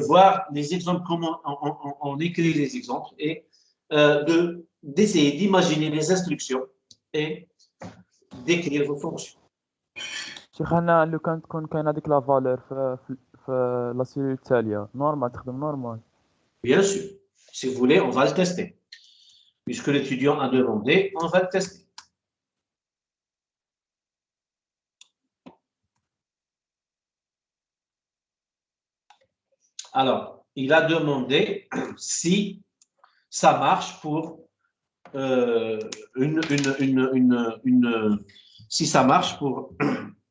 voir les exemples, comment on écrit les exemples et d'essayer d'imaginer les instructions et d'écrire vos fonctions. شيخنا لو كانت تكون كاين هذيك لا فالور في لا سيري التاليه نورمال تخدم نورمال. Bien sûr. Si vous voulez, on va le tester. Puisque l'étudiant a demandé, on va le tester. Alors, il a demandé si ça marche pour si ça marche pour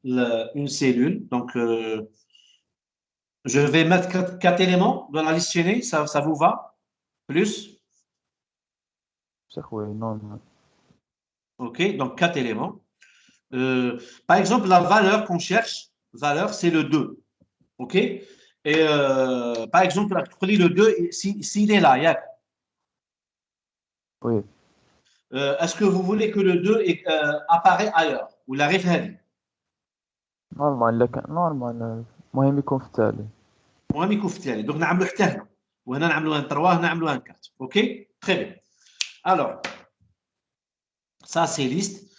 une cellule. Donc, je vais mettre quatre éléments dans la liste chaînée. Ça vous va? Plus? Oui, non. OK, donc 4 éléments. Par exemple, la valeur qu'on cherche, valeur, c'est le 2. OK? Et par exemple, le 2, s'il est là, Yak, Oui. est-ce que vous voulez que le 2 apparaît ailleurs? Ou la référence? نورمال لكن نورمال المهم يكون في التالي. المهم يكون في التالي. Donc نعملوا حتى هنا. وهنا نعملوا ان 3 هنا نعملوا ان 4. OK? Très bien. Alors, ça c'est liste.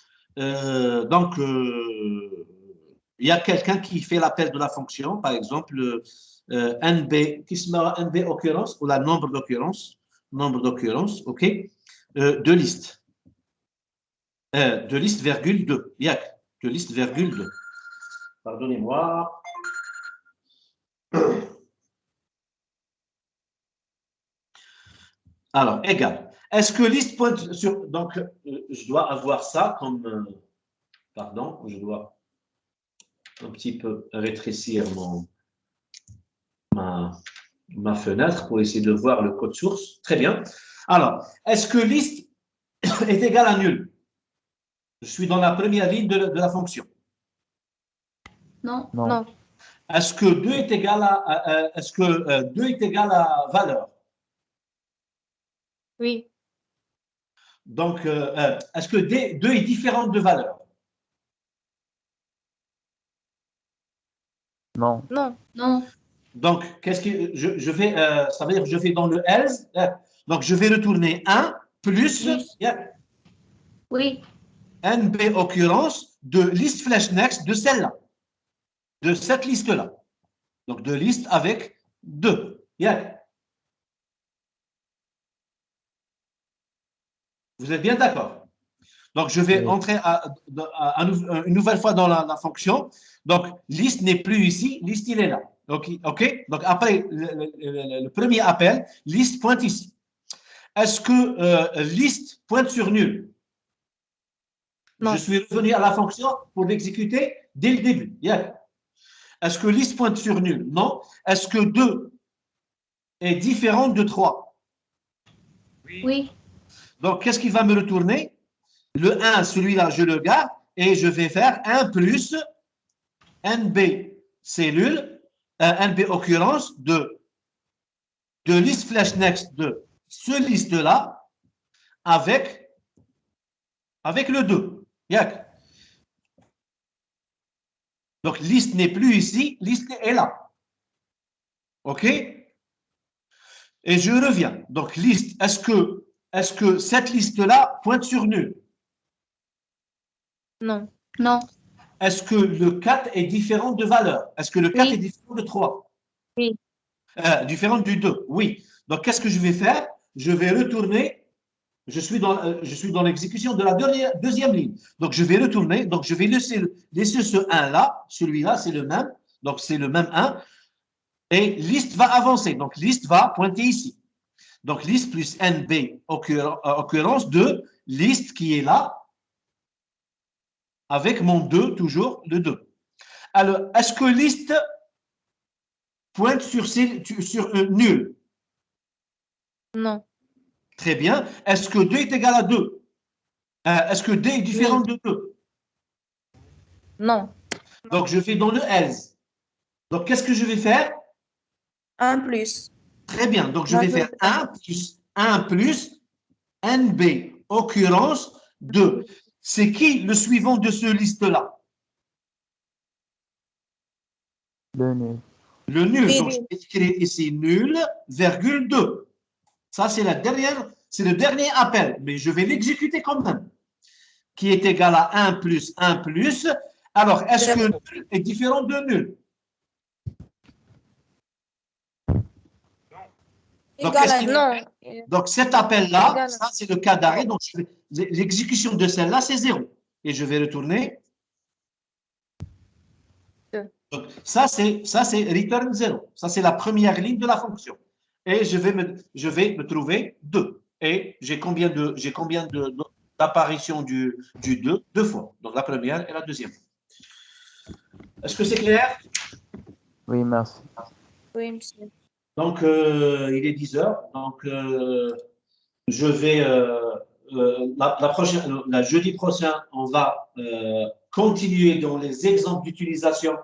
Donc, il y a quelqu'un qui fait l'appel de la fonction, par exemple, NB, qui se met NB occurrence, ou la nombre d'occurrences, OK, de liste. De liste virgule 2. Il y a de liste virgule 2. Pardonnez-moi. Alors, égal. Est-ce que liste pointe sur... Donc, je dois avoir ça comme... pardon, je dois un petit peu rétrécir ma fenêtre pour essayer de voir le code source. Très bien. Alors, est-ce que liste est égal à nul? Je suis dans la première ligne de la fonction. Non. Non. Est-ce que 2 est égal à, est-ce que 2 est égal à valeur? Oui. Donc, est-ce que 2 est différent de valeur? Non. Non. Non. Donc, qu'est-ce que je fais? Ça veut dire que je fais dans le else. Donc, je vais retourner 1 plus Oui. NB occurrence de liste flash next de celle-là, de cette liste-là. Donc, de liste avec 2. Vous êtes bien d'accord? Donc, je vais entrer une nouvelle fois dans la fonction. Donc, liste n'est plus ici, liste, il est là. OK? Donc, après le premier appel, liste pointe ici. Est-ce que liste pointe sur nul? Non. Je suis revenu à la fonction pour l'exécuter dès le début. Est-ce que liste pointe sur nul? Non. Est-ce que 2 est différent de 3? Oui. Donc, qu'est-ce qui va me retourner? Le 1, celui-là, je le garde et je vais faire 1 plus NB cellule, NB occurrence de liste flash next de ce liste-là avec le 2. Donc, liste n'est plus ici, liste est là. OK? Et je reviens. Donc, liste, est-ce que cette liste-là pointe sur nul? Non. Non. Est-ce que le 4 est différent de valeur? Est-ce que le 4 est différent de 3? Oui. Différent du 2? Oui. Donc, qu'est-ce que je vais faire? Je vais retourner. Je suis dans l'exécution de la deuxième ligne. Donc, je vais retourner. Donc, je vais laisser ce 1-là. Celui-là, c'est le même. Donc, c'est le même 1. Et liste va avancer. Donc, liste va pointer ici. Donc, liste plus NB occurrence de liste qui est là avec mon 2, toujours le 2. Alors, est-ce que liste pointe sur nul? Non. Très bien. Est-ce que 2 est égal à 2? Est-ce que 2 est différent de 2? Non. Donc, je vais dans le else. Donc, qu'est-ce que je vais faire? 1 plus. Très bien. Donc, je vais faire 1 plus NB occurrence de. C'est qui le suivant de ce liste-là? Le nul. Le nul. Donc, je vais écrire ici nul, virgule 2. Ça, c'est le dernier appel, mais je vais l'exécuter quand même. Qui est égal à 1 plus 1 plus. Alors, est-ce que nul est différent de nul? Donc, Égal à Non. donc cet appel-là, Égal. ça c'est le cas d'arrêt. Donc, l'exécution de celle-là, c'est 0. Et je vais retourner. Deux. Donc, ça c'est return 0. Ça, c'est la première ligne de la fonction. Et je vais me trouver 2. Et j'ai combien d'apparitions du 2? 2 fois. Donc, la première et la deuxième. Est-ce que c'est clair? Oui, merci. Oui, monsieur. Donc, il est 10 heures. Donc, je vais, la jeudi prochain, on va continuer dans les exemples d'utilisation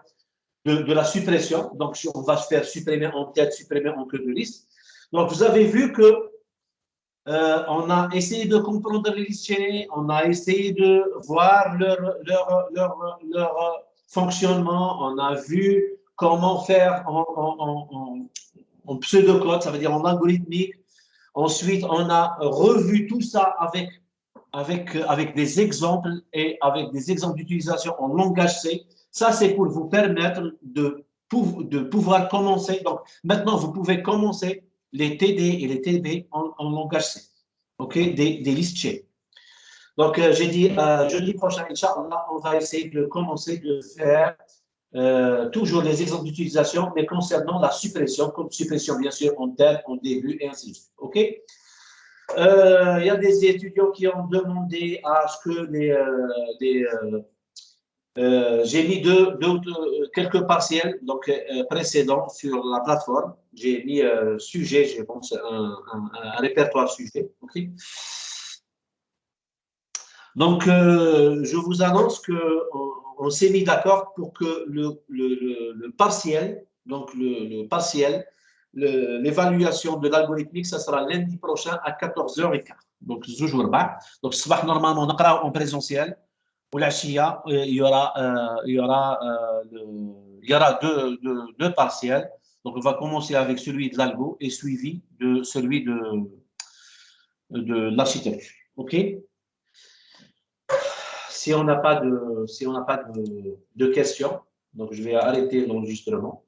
de la suppression. Donc, on va faire supprimer en tête, supprimer en queue de liste. Donc, vous avez vu que on a essayé de comprendre les listes chaînées, on a essayé de voir leur fonctionnement, on a vu comment faire en pseudocode, ça veut dire en algorithmique. Ensuite, on a revu tout ça avec des exemples et avec des exemples d'utilisation en langage C. Ça, c'est pour vous permettre de pouvoir commencer. Donc, maintenant, vous pouvez commencer les TD et les TB en langage C. OK? Des listes chaînées. Donc, j'ai dit jeudi prochain, Inch'Allah, on va essayer de commencer de faire toujours les exemples d'utilisation, mais concernant la suppression, comme suppression, bien sûr, en tête, en début, et ainsi de suite. OK? Il y a des étudiants qui ont demandé à ce que j'ai mis quelques partiels donc, précédents sur la plateforme. J'ai mis sujet, je pense, un répertoire sujet. Okay. Donc, je vous annonce qu'on s'est mis d'accord pour que le partiel, donc le partiel, l'évaluation de l'algorithmique, ça sera lundi prochain à 14h15. Donc, toujours bas. Donc, ce soir, normalement, on aura en présentiel. Ou la Chia, il y aura deux partiels. Donc, on va commencer avec celui de l'algo et suivi de celui de l'architecture. OK? Si on n'a pas de questions, donc je vais arrêter l'enregistrement.